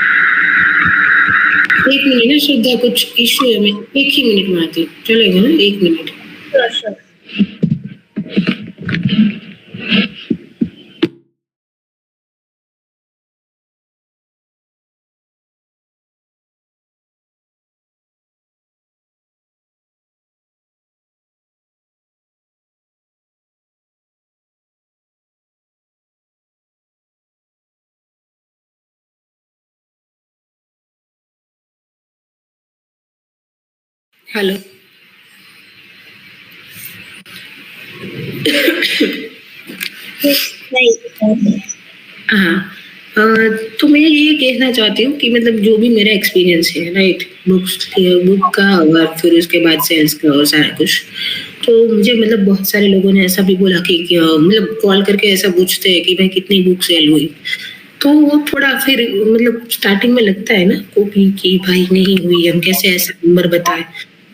A: एक मिनट ना श्रद्धा, कुछ इश्यू है, मैं 1 ही मिनट में आती हूँ, चलेगा ना? 1 मिनट।
B: श्योर।
A: हेलो। हाँ, तो मैं ये कहना चाहती हूँ कि मतलब जो भी मेरा एक्सपीरियंस है, राइट, बुक का और फिर उसके बाद सेल्स का और सारा कुछ, तो मुझे मतलब बहुत सारे लोगों ने ऐसा भी बोला कि मतलब कॉल करके ऐसा पूछते हैं कि भाई कितनी बुक सेल हुई। तो वो थोड़ा फिर मतलब स्टार्टिंग में लगता है ना को भी कि भाई नहीं हुई, हम कैसे ऐसा नंबर बताए।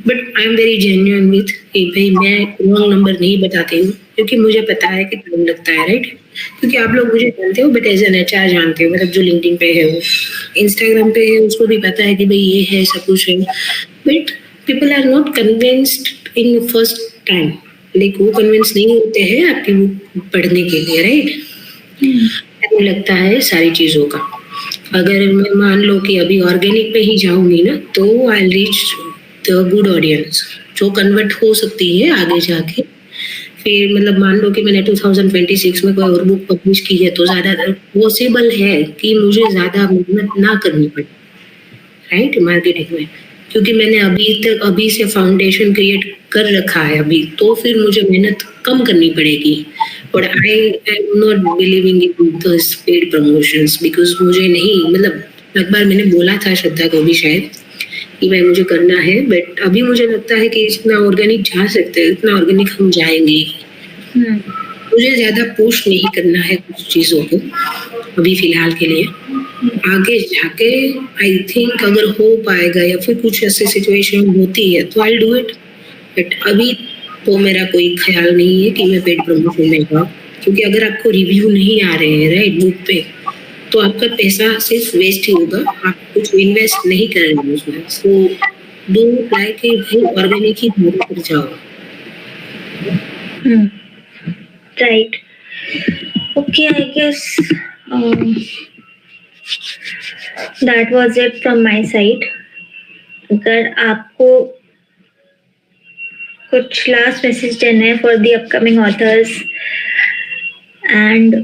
A: But I am very genuine with कि भाई मैं रॉन्ग नंबर नहीं बताती हूँ, क्योंकि मुझे पता है कि टाइम लगता है, राइट। क्योंकि आप लोग मुझे जानते हो, बट एज एन एचआर जानते हो, मतलब जो लिंक्डइन पे है, वो इंस्टाग्राम पे है, उसको भी पता है कि भाई ये है, सब कुछ है। But people are not convinced in first time, like वो कन्विंस नहीं होते हैं आपकी बुक पढ़ने के लिए, राइट। टाइम लगता है सारी चीजों का। अगर मैं मान लो कि अभी ऑर्गेनिक पे ही जाऊंगी ना, तो I reach the good audience जो कन्वर्ट हो सकती है आगे जाके। फिर मतलब मान लो कि मैंने 2026 में कोई और बुक पब्लिश की है, तो ज्यादा पॉसिबल है कि मुझे ज्यादा मेहनत ना करनी पड़े, राइट, मार्केटिंग में। क्योंकि मैंने अभी से फाउंडेशन क्रिएट कर रखा है अभी, तो फिर मुझे मेहनत कम करनी पड़ेगी। और I am not believing in this paid promotions, because मुझे नहीं, मतलब एक बार मैंने बोला था श्रद्धा को भी शायद कि भाई मुझे करना है, बट अभी मुझे लगता है कि जितना ऑर्गेनिक जा सकते हैं उतना ऑर्गेनिक हम जाएंगे। मुझे ज्यादा पुश नहीं करना है कुछ चीजों को अभी फिलहाल के लिए। आगे जाके आई थिंक अगर हो पाएगा या फिर कुछ ऐसी सिचुएशन होती है तो आई डू इट, बट अभी तो मेरा कोई ख्याल नहीं है कि मैं पेड प्रमोशन में जाऊँ। क्योंकि अगर आपको रिव्यू नहीं आ रहे हैं, राइट, बुक पे, तो आपका पैसा सिर्फ वेस्ट ही होगा, आप कुछ इन्वेस्ट नहीं कर रहे हैं उसमें। सो डू ट्राई कि भाई ऑर्गेनिक ही पर जाओ।
B: Right, okay, I guess that was it from my side. अगर आपको कुछ लास्ट मैसेज देना है for the upcoming authors, and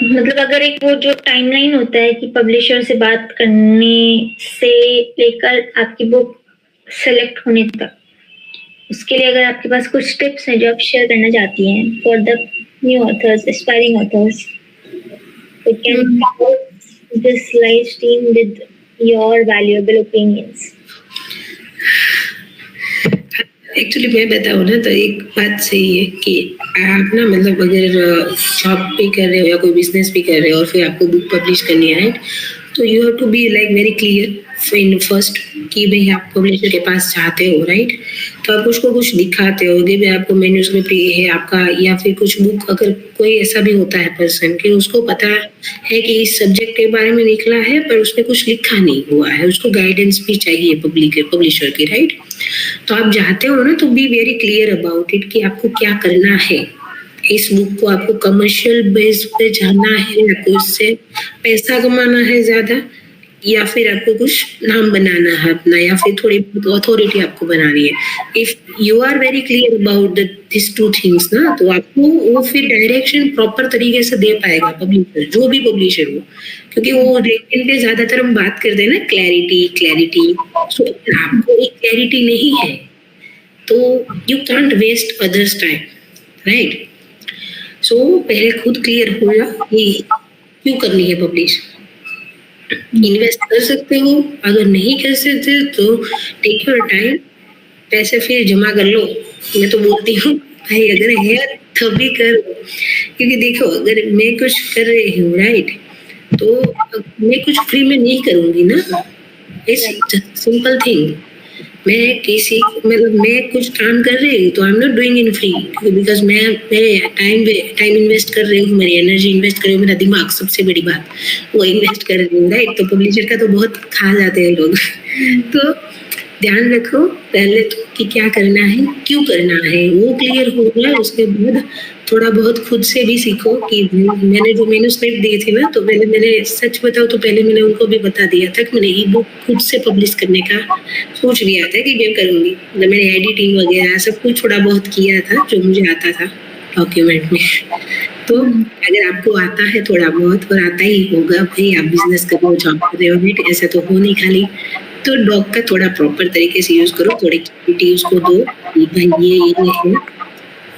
B: मतलब अगर एक वो जो टाइमलाइन होता है कि पब्लिशर से बात करने से लेकर आपकी बुक सेलेक्ट होने तक, उसके लिए अगर आपके पास कुछ टिप्स हैं जो आप शेयर करना चाहती हैं for the new authors, aspiring authors, you can cover this live stream with your valuable opinions.
A: Actually मैं बताऊँ ना, तो एक बात सही है कि आप ना मतलब अगर जॉब भी कर रहे हो या कोई बिजनेस भी कर रहे हो और फिर आपको बुक पब्लिश करनी है, राइट, तो you have to be like very clear in first कि भाई आप पब्लिशर के पास जाते हो, राइट, तो आप उसको कुछ दिखाते हो कि भाई आपको मैन्युस्क्रिप्ट ये है आपका, या फिर कुछ बुक, अगर कोई ऐसा भी होता है पर्सन कि उसको पता है कि इस सब्जेक्ट के बारे में निकला है पर उसने कुछ लिखा नहीं हुआ है, उसको गाइडेंस भी चाहिए पब्लिशर की, राइट। तो आप जाते हो ना, तो B very clear about it कि आपको क्या करना है। इस बुक को आपको कमर्शियल बेस पे जाना है, आपको इससे पैसा कमाना है ज्यादा, या फिर आपको कुछ नाम बनाना है अपना, या फिर थोड़ी अथॉरिटी आपको बनानी है। If you are very clear about this two things ना, तो आपको वो फिर डायरेक्शन प्रॉपर तरीके से दे पाएगा पब्लिशर, जो भी पब्लिशर हो। क्योंकि वो लिंक्डइन पे ज्यादातर हम बात करते हैं ना क्लैरिटी, सो आपको एक क्लैरिटी नहीं है तो you can't waste others time, right. So पहले खुद क्लियर हो जाओ कि क्यों करनी है पब्लिश। इन्वेस्ट कर सकते हो, अगर नहीं कर सकते तो टेक योर टाइम, पैसे फिर जमा कर लो। मैं तो बोलती हूँ भाई अगर है तभी करो, क्योंकि देखो अगर मैं कुछ कर रही हूँ, राइट, तो मैं कुछ फ्री में नहीं करूंगी ना, इट्स सिंपल थिंग। मैं कुछ काम कर रही हूँ तो I am not doing in free, because मैं मेरे टाइम इन्वेस्ट कर रही हूँ, मेरी एनर्जी इन्वेस्ट कर रही हूँ, मेरा दिमाग, सबसे बड़ी बात वो इन्वेस्ट कर रही हूँ, राइट। तो पब्लिशर का तो बहुत खा जाते हैं लोग। तो ध्यान रखो पहले तो कि क्या करना है, क्यों करना है, वो क्लियर हो जाए। उसके बाद थोड़ा बहुत खुद से भी सीखो कि मैंने जो मैन्युस्क्रिप्ट दी थी ना, तो पहले मैंने, सच बताओ तो पहले मैंने उनको भी बता दिया था कि मैंने ई बुक खुद से पब्लिश करने का सोच लिया था कि मैं करूँगी। मतलब मैंने एडिटिंग वगैरह सब कुछ थोड़ा बहुत किया था जो मुझे आता था डॉक्यूमेंट में। तो अगर आपको आता है थोड़ा बहुत, और आता ही होगा भाई, आप बिजनेस कर रहे हो, जॉब कर रहे हो, बेट ऐसा तो हो नहीं खाली, तो डॉग का थोड़ा प्रॉपर तरीके से यूज करो, थोड़ी एक्टिविटी उसको दो कि भाई ये है।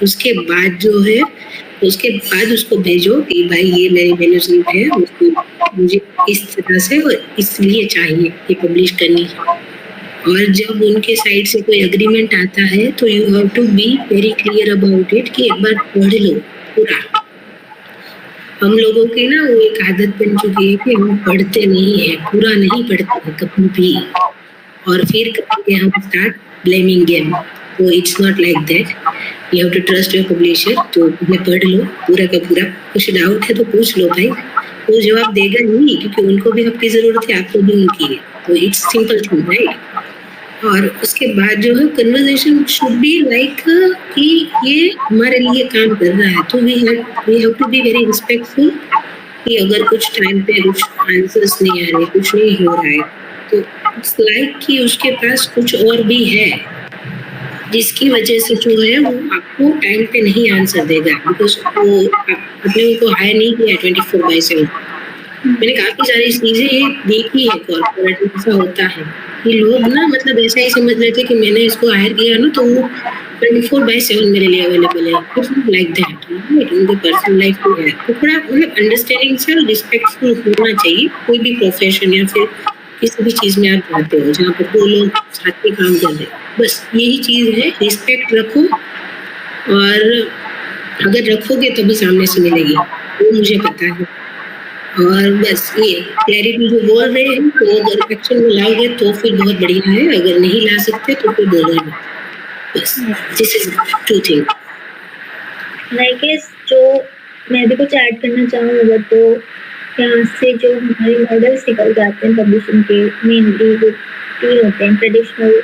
A: उसके बाद जो है, उसके बाद उसको भेजो कि भाई ये मेरी मैन्युस्क्रिप्ट है, उसको मुझे इस तरह से और इसलिए चाहिए ये पब्लिश करनी है। और जब उनके साइड से कोई एग्रीमेंट आता है तो you have to be very clear about it कि एक बार पढ़ लो पूरा। हम लोगों की ना वो एक आदत बन चुकी है कि हम पढ़ते नहीं है, पूरा नहीं पढ़ते हैं कभी भी, और फिर करेंगे हम स्टार्ट ब्लेमिंग गेम। तो it's not like that, you have to trust your publisher. तो पहले पढ़ लो पूरा का पूरा, कुछ डाउट है तो पूछ लो भाई, वो जवाब देगा नहीं, क्योंकि उनको भी आपकी जरूरत है, आपको भी उनकी है। तो इट्स सिंपल थिंग, राइट। और उसके बाद जो है कन्वर्सेशन शुड बी लाइक कि ये हमारे लिए काम कर रहा है, तो we have to be very respectful कि अगर कुछ टाइम पे कुछ आंसर्स नहीं आ रहे, कुछ नहीं हो रहा है, तो इट्स लाइक कि उसके पास कुछ और भी है जिसकी वजह से जो है वो आपको टाइम पे नहीं आंसर देगा, बिकॉज वो आपने उनको हायर नहीं किया 24/7। मैंने काफी सारी चीजें ये देखी है कॉर्पोरेट में, ऐसा होता है कि लोग ना मतलब ऐसा ही समझ रहे थे कि मैंने इसको हायर किया ना तो वो 24/7 मेरे लिए अवेलेबल है। इट्स नॉट लाइक दैट, उनकी पर्सनल लाइफ भी है। तो थोड़ा मतलब अंडरस्टैंडिंग से और रिस्पेक्टफुल होना चाहिए कोई भी प्रोफेशन या फिर किसी भी चीज में आप जाते हो जहाँ पर दो लोग साथ में काम कर रहे हैं, बस यही चीज है, रिस्पेक्ट रखो। और अगर रखोगे तभी सामने से मिलेगी, वो मुझे पता है। और बस ये क्लैरिटी जो बोल रहे हैं, तो अगर एक्शन में लाओगे तो फिर बहुत बढ़िया है, अगर नहीं ला सकते तो फिर बोलो ही मत। बस this is two thing.
B: I guess जो मैं भी कुछ ऐड करना चाहूँगा, तो यहाँ से जो हमारे मॉडल्स निकल जाते हैं पब्लिशिंग के, मेनली वो 3 होते हैं। ट्रेडिशनल,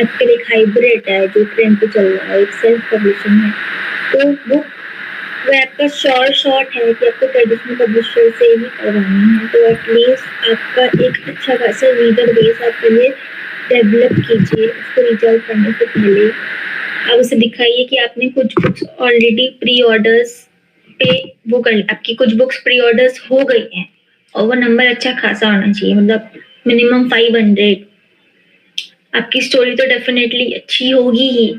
B: आजकल एक हाइब्रिड है जो ट्रेंड पे चल रहा है, एक सेल्फ पब्लिशिंग है। तो वो आपका शॉर्ट है कि आपको ट्रेडिशनल पब्लिशर से ही करवानी है, तो एटलीस्ट आपका एक अच्छा खासा रीडर बेस आप पहले डेवलप कीजिए। उसको रीच आउट करने से पहले आप उसे दिखाइए कि आपने कुछ बुक्स ऑलरेडी प्री ऑर्डर्स पे वो कर, आपकी कुछ बुक्स प्री ऑर्डर्स हो गई हैं और वो नंबर अच्छा खासा होना चाहिए, मतलब मिनिमम 500। आपकी स्टोरी तो डेफिनेटली अच्छी होगी ही।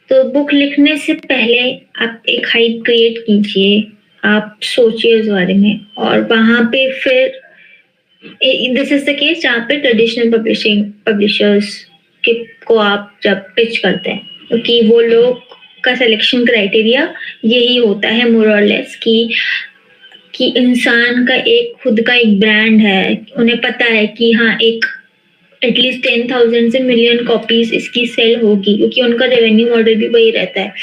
B: तो बुक लिखने से पहले आप एक हाइप क्रिएट कीजिए, आप सोचिए उस बारे में, और वहां पे फिर दिस इज द केस जहाँ पे ट्रेडिशनल पब्लिशर्स के को आप जब पिच करते हैं, क्योंकि वो लोग का सिलेक्शन क्राइटेरिया यही होता है मोर और लेस कि इंसान का एक खुद का एक ब्रांड है, उन्हें पता है कि हाँ एक एटलीस्ट 10,000 से मिलियन कॉपीज इसकी सेल होगी, क्योंकि उनका रेवेन्यू मॉडल भी वही रहता है।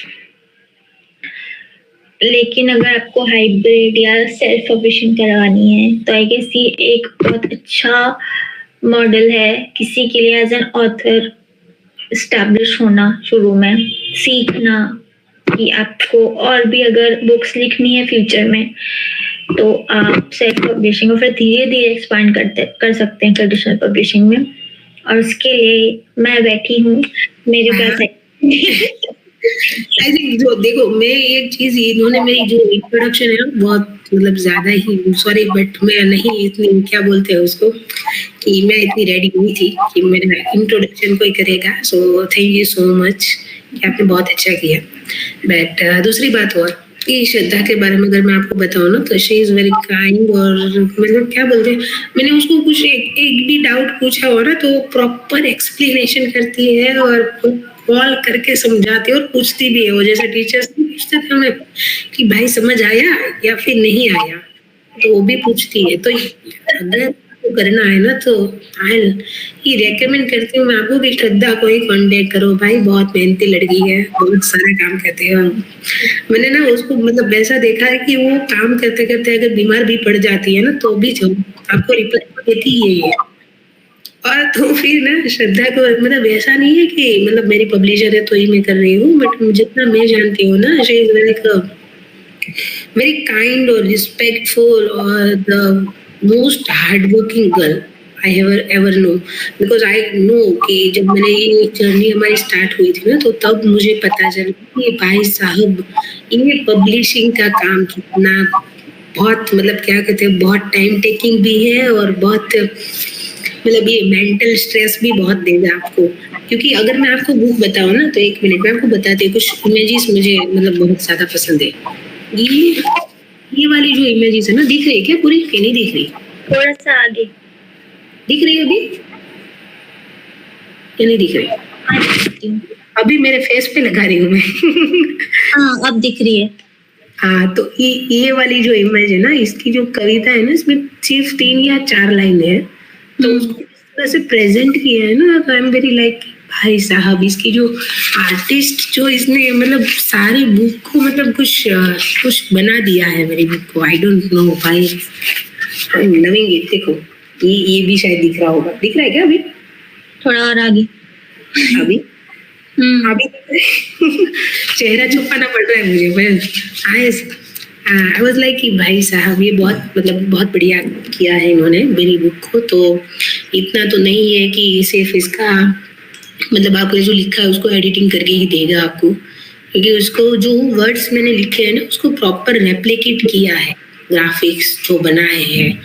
B: लेकिन अगर आपको हाइब्रिड या सेल्फ पब्लिशिंग करवानी है तो आई गेस ये एक बहुत अच्छा मॉडल है किसी के लिए एज एन ऑथर एस्टैब्लिश होना, शुरू में सीखना कि आपको और भी अगर बुक्स लिखनी है फ्यूचर में तो आप सेल्फ पब्लिशिंग और फिर धीरे धीरे एक्सपांड कर सकते हैं ट्रेडिशनल पब्लिशिंग में। और उसके लिए मैं बैठी हूँ, मेरे पास
A: आई थिंक जो देखो, मैं एक चीज, इन्होंने मेरी जो इंट्रोडक्शन है बहुत मतलब ज्यादा ही, सॉरी बट मैं नहीं इतनी, क्या बोलते हैं उसको, कि मैं इतनी रेडी नहीं थी कि मेरा इंट्रोडक्शन कोई करेगा। So thank you so much कि आपने बहुत अच्छा किया। बट दूसरी बात और कि श्रद्धा के बारे में अगर मैं आपको बताऊँ ना, तो शी इज वेरी काइंड, और मतलब क्या बोलते हैं, मैंने उसको कुछ एक भी डाउट पूछा हो ना तो प्रॉपर एक्सप्लेनेशन करती है और कॉल करके समझाती है और पूछती भी है। वो जैसे टीचर्स पूछते थे हमें कि भाई समझ आया या फिर नहीं आया, तो वो भी पूछती है। तो अगर आपको करना है ना तो आई ये रेकमेंड करती हूँ मैं आपको कि श्रद्धा को ही कांटेक्ट करो भाई, बहुत मेहनती लड़की है, बहुत सारा काम करते हैं। मैंने ना उसको मतलब ऐसा देखा है कि वो काम करते करते अगर बीमार भी पड़ जाती है ना तो भी जो आपको रिप्लाई देती ही है। और तो फिर ना श्रद्धा को मतलब ऐसा नहीं है कि मतलब मेरी पब्लिशर है तो ही मैं कर रही हूँ, बट जितना मैं जानती हूँ ना, she is very kind or respectful or the most hardworking girl I ever know, because I know कि जब मैंने ये जर्नी हमारी स्टार्ट हुई थी ना तो तब मुझे पता चला कि ये भाई साहब ये पब्लिशिंग का काम कितना बहुत मतलब क्या कहते हैं बहुत टाइम टेकिंग भी है और बहुत मतलब ये मेंटल स्ट्रेस भी बहुत देगा आपको। क्योंकि अगर मैं आपको बुक बताऊं ना तो एक मिनट में आपको बताती हूँ, कुछ इमेजेस मुझे मतलब बहुत ज्यादा पसंद है। ये वाली जो इमेजेस है ना, दिख रही है क्या पूरी कि नहीं दिख रही?
B: थोड़ा सा आगे
A: दिख रही है अभी या नहीं दिख रही? अभी मेरे फेस पे लगा रही हूँ मैं।
B: हाँ अब दिख रही है।
A: हाँ तो ये वाली जो इमेज है ना, इसकी जो कविता है ना, इसमें सिर्फ 3 या 4 लाइन है, तो उसको इस तरह से प्रेजेंट किया है ना, तो आई एम वेरी लाइक भाई साहब इसकी जो आर्टिस्ट जो इसने मतलब सारी बुक को मतलब कुछ बना दिया है मेरी बुक को। आई डोंट नो भाई, आई एम लविंग इट। देखो ये भी शायद दिख रहा होगा, दिख रहा है क्या अभी?
B: थोड़ा और आगे
A: अभी अभी चेहरा छुपाना पड़ रहा है मुझे। मैं आई वाज लाइक कि भाई साहब ये बहुत मतलब बहुत बढ़िया किया है इन्होंने मेरी बुक को। तो इतना तो नहीं है कि सिर्फ इसका मतलब आपने जो लिखा है उसको एडिटिंग करके ही देगा आपको, क्योंकि उसको जो वर्ड्स मैंने लिखे हैं ना उसको प्रॉपर रेप्लिकेट किया है, ग्राफिक्स जो बनाए हैं।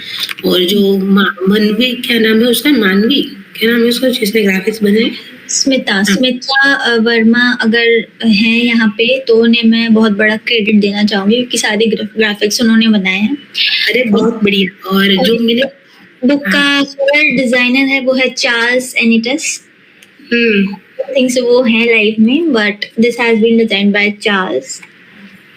A: और जो मनवी क्या नाम है उसका, मानवी क्या नाम है उसका जिसने ग्राफिक्स बनाए?
B: स्मिता वर्मा अगर हैं यहाँ पे तो उन्हें मैं बहुत बड़ा क्रेडिट देना चाहूंगी क्योंकि सारे ग्राफिक्स उन्होंने बनाए हैं।
A: अरे बहुत बढ़िया। और जो मैंने
B: बुक का कवर डिजाइनर है वो है चार्ल्स एनिटस। थिंक सो वो है लाइफ में, but this has been designed by Charles.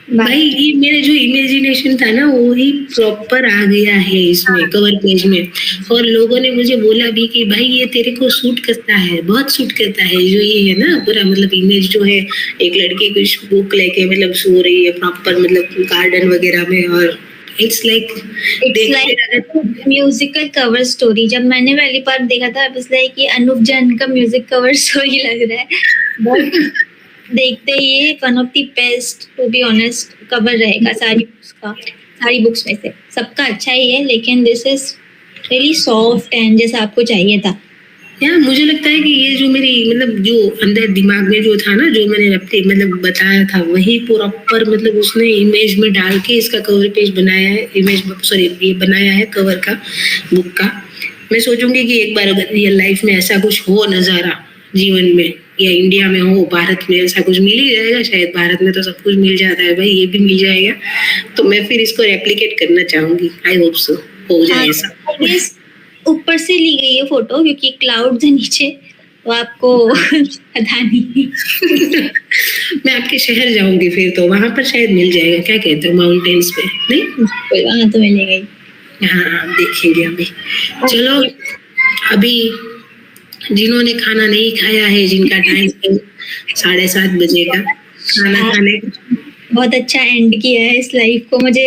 A: भाई ये मेरे जो इमेजिनेशन था ना वो ही प्रॉपर आ गया है इसमें कवर पेज में। और लोगों ने मुझे बोला भी कि भाई ये तेरे को सूट करता है, बहुत सूट करता है जो ये है ना पूरा मतलब इमेज जो है, एक लड़की कुछ बुक लेके मतलब सो रही है प्रॉपर मतलब गार्डन वगैरह में, और it's like
B: musical cover story. जब मैंने पहली बार देखा था बस लाइक ये अनूप जैन का म्यूजिक कवर स्टोरी लग रहा है। देखते ही one of the best to be honest cover रहेगा सारी बुक्स में से। सबका अच्छा ही है लेकिन this is really soft and जैसा आपको चाहिए था।
A: यार मुझे लगता है कि ये जो मेरी मतलब जो अंदर दिमाग में जो था ना, जो मैंने अपने मतलब बताया था वही प्रॉपर मतलब उसने इमेज में डाल के इसका कवर पेज बनाया है, इमेज सॉरी ये बनाया है कवर का बुक का। मैं सोचूंगी कि एक बार अगर रियल लाइफ में ऐसा कुछ हो नजारा जीवन में या इंडिया में हो, भारत में ऐसा कुछ मिल ही जाएगा शायद। भारत में तो सब कुछ मिल जाता है भाई, ये भी मिल जाएगा। तो मैं फिर इसको रेप्लिकेट करना चाहूंगी। आई होप सो हो जाए ऐसा।
B: ऊपर से ली गई है फोटो क्योंकि क्लाउड्स है नीचे, तो आपको पता नहीं।
A: मैं आपके शहर जाऊंगी फिर तो वहां पर शायद मिल जाएगा। क्या कहते हो, माउंटेन्स पे? नहीं
B: वहां तो मिलेगा ही।
A: हाँ देखेंगे अभी। चलो अभी जिन्होंने खाना नहीं खाया है, जिनका टाइम 7:30 बजे का खाना खाने का,
B: बहुत अच्छा एंड किया है इस लाइफ को। मुझे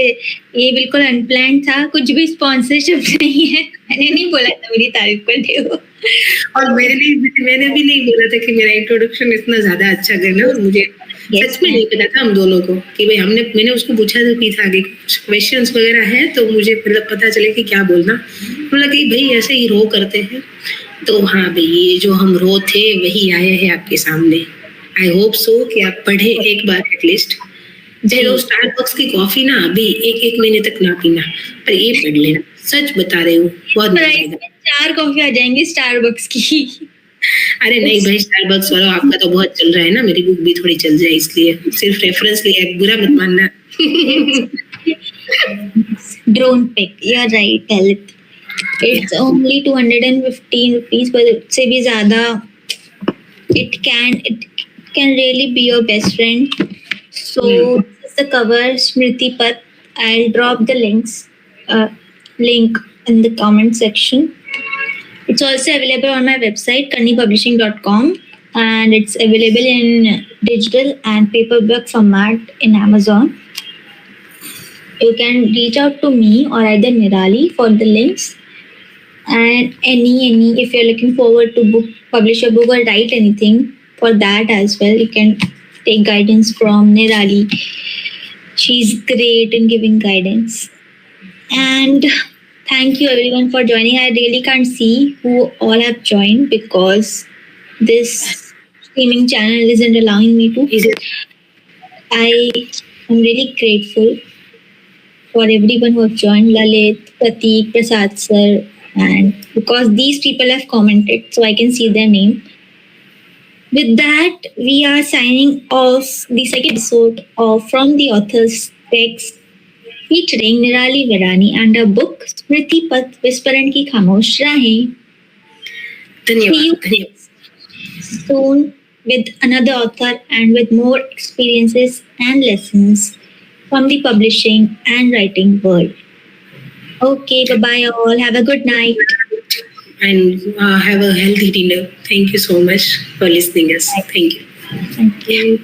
B: ये बिल्कुल अनप्लान्ड था, कुछ भी स्पॉन्सरशिप नहीं है। मैंने नहीं बोला था मेरी तारीफ करते हो,
A: और मैंने भी नहीं बोला था कि मेरा इंट्रोडक्शन इतना ज्यादा अच्छा करना। और मुझे सच में नहीं पता था हम दोनों को कि भाई मैंने उसको पूछा था आगे कुछ क्वेश्चंस वगैरह है तो मुझे मतलब पता चले कि क्या बोलना। मतलब कि भाई ऐसे ही रो करते हैं। तो हाँ भाई ये जो हम रो थे वही आए हैं आपके सामने। आई होप सो कि आप पढ़े एक बार एटलीस्ट। चलो स्टारबक्स की कॉफी ना अभी एक महीने तक ना पीना, पर ये पढ़ लेना, सच बता रही हूँ बहुत मजा आएगा।
B: 4 कॉफी आ जाएंगी स्टारबक्स की।
A: अरे नहीं भाई स्टारबक्स वाला आपका तो बहुत चल रहा है ना, मेरी बुक भी थोड़ी चल जाए इसलिए सिर्फ रेफरेंस लिया है, बुरा मत मानना।
B: Don't pick, you're right, Khalid. It's only 215 rupees, but उससे भी ज्यादा it can really be your best friend. So this is the cover, Smriti Path. I'll drop the link in the comment section. It's also available on my website, kannipublishing.com, and it's available in digital and paperback format in Amazon. You can reach out to me or either Nirali for the links. And any if you're looking forward to publish a book or write anything, for that as well, you can take guidance from Nirali. She's great in giving guidance. And thank you everyone for joining. I really can't see who all have joined because this streaming channel isn't allowing me to. I am really grateful for everyone who have joined, Lalit, Pratik, Prasad sir, and because these people have commented, so I can see their name. With that, we are signing off the second episode of From the Author's Text, featuring Nirali Virani and her book Smriti Path Visparan Ki Khamosh Rahein. See you soon with another author and with more experiences and lessons from the publishing and writing world. Okay, bye-bye all. Have a good night.
A: And have a healthy dinner. Thank you so much for listening us. Thank you.
B: Thank you.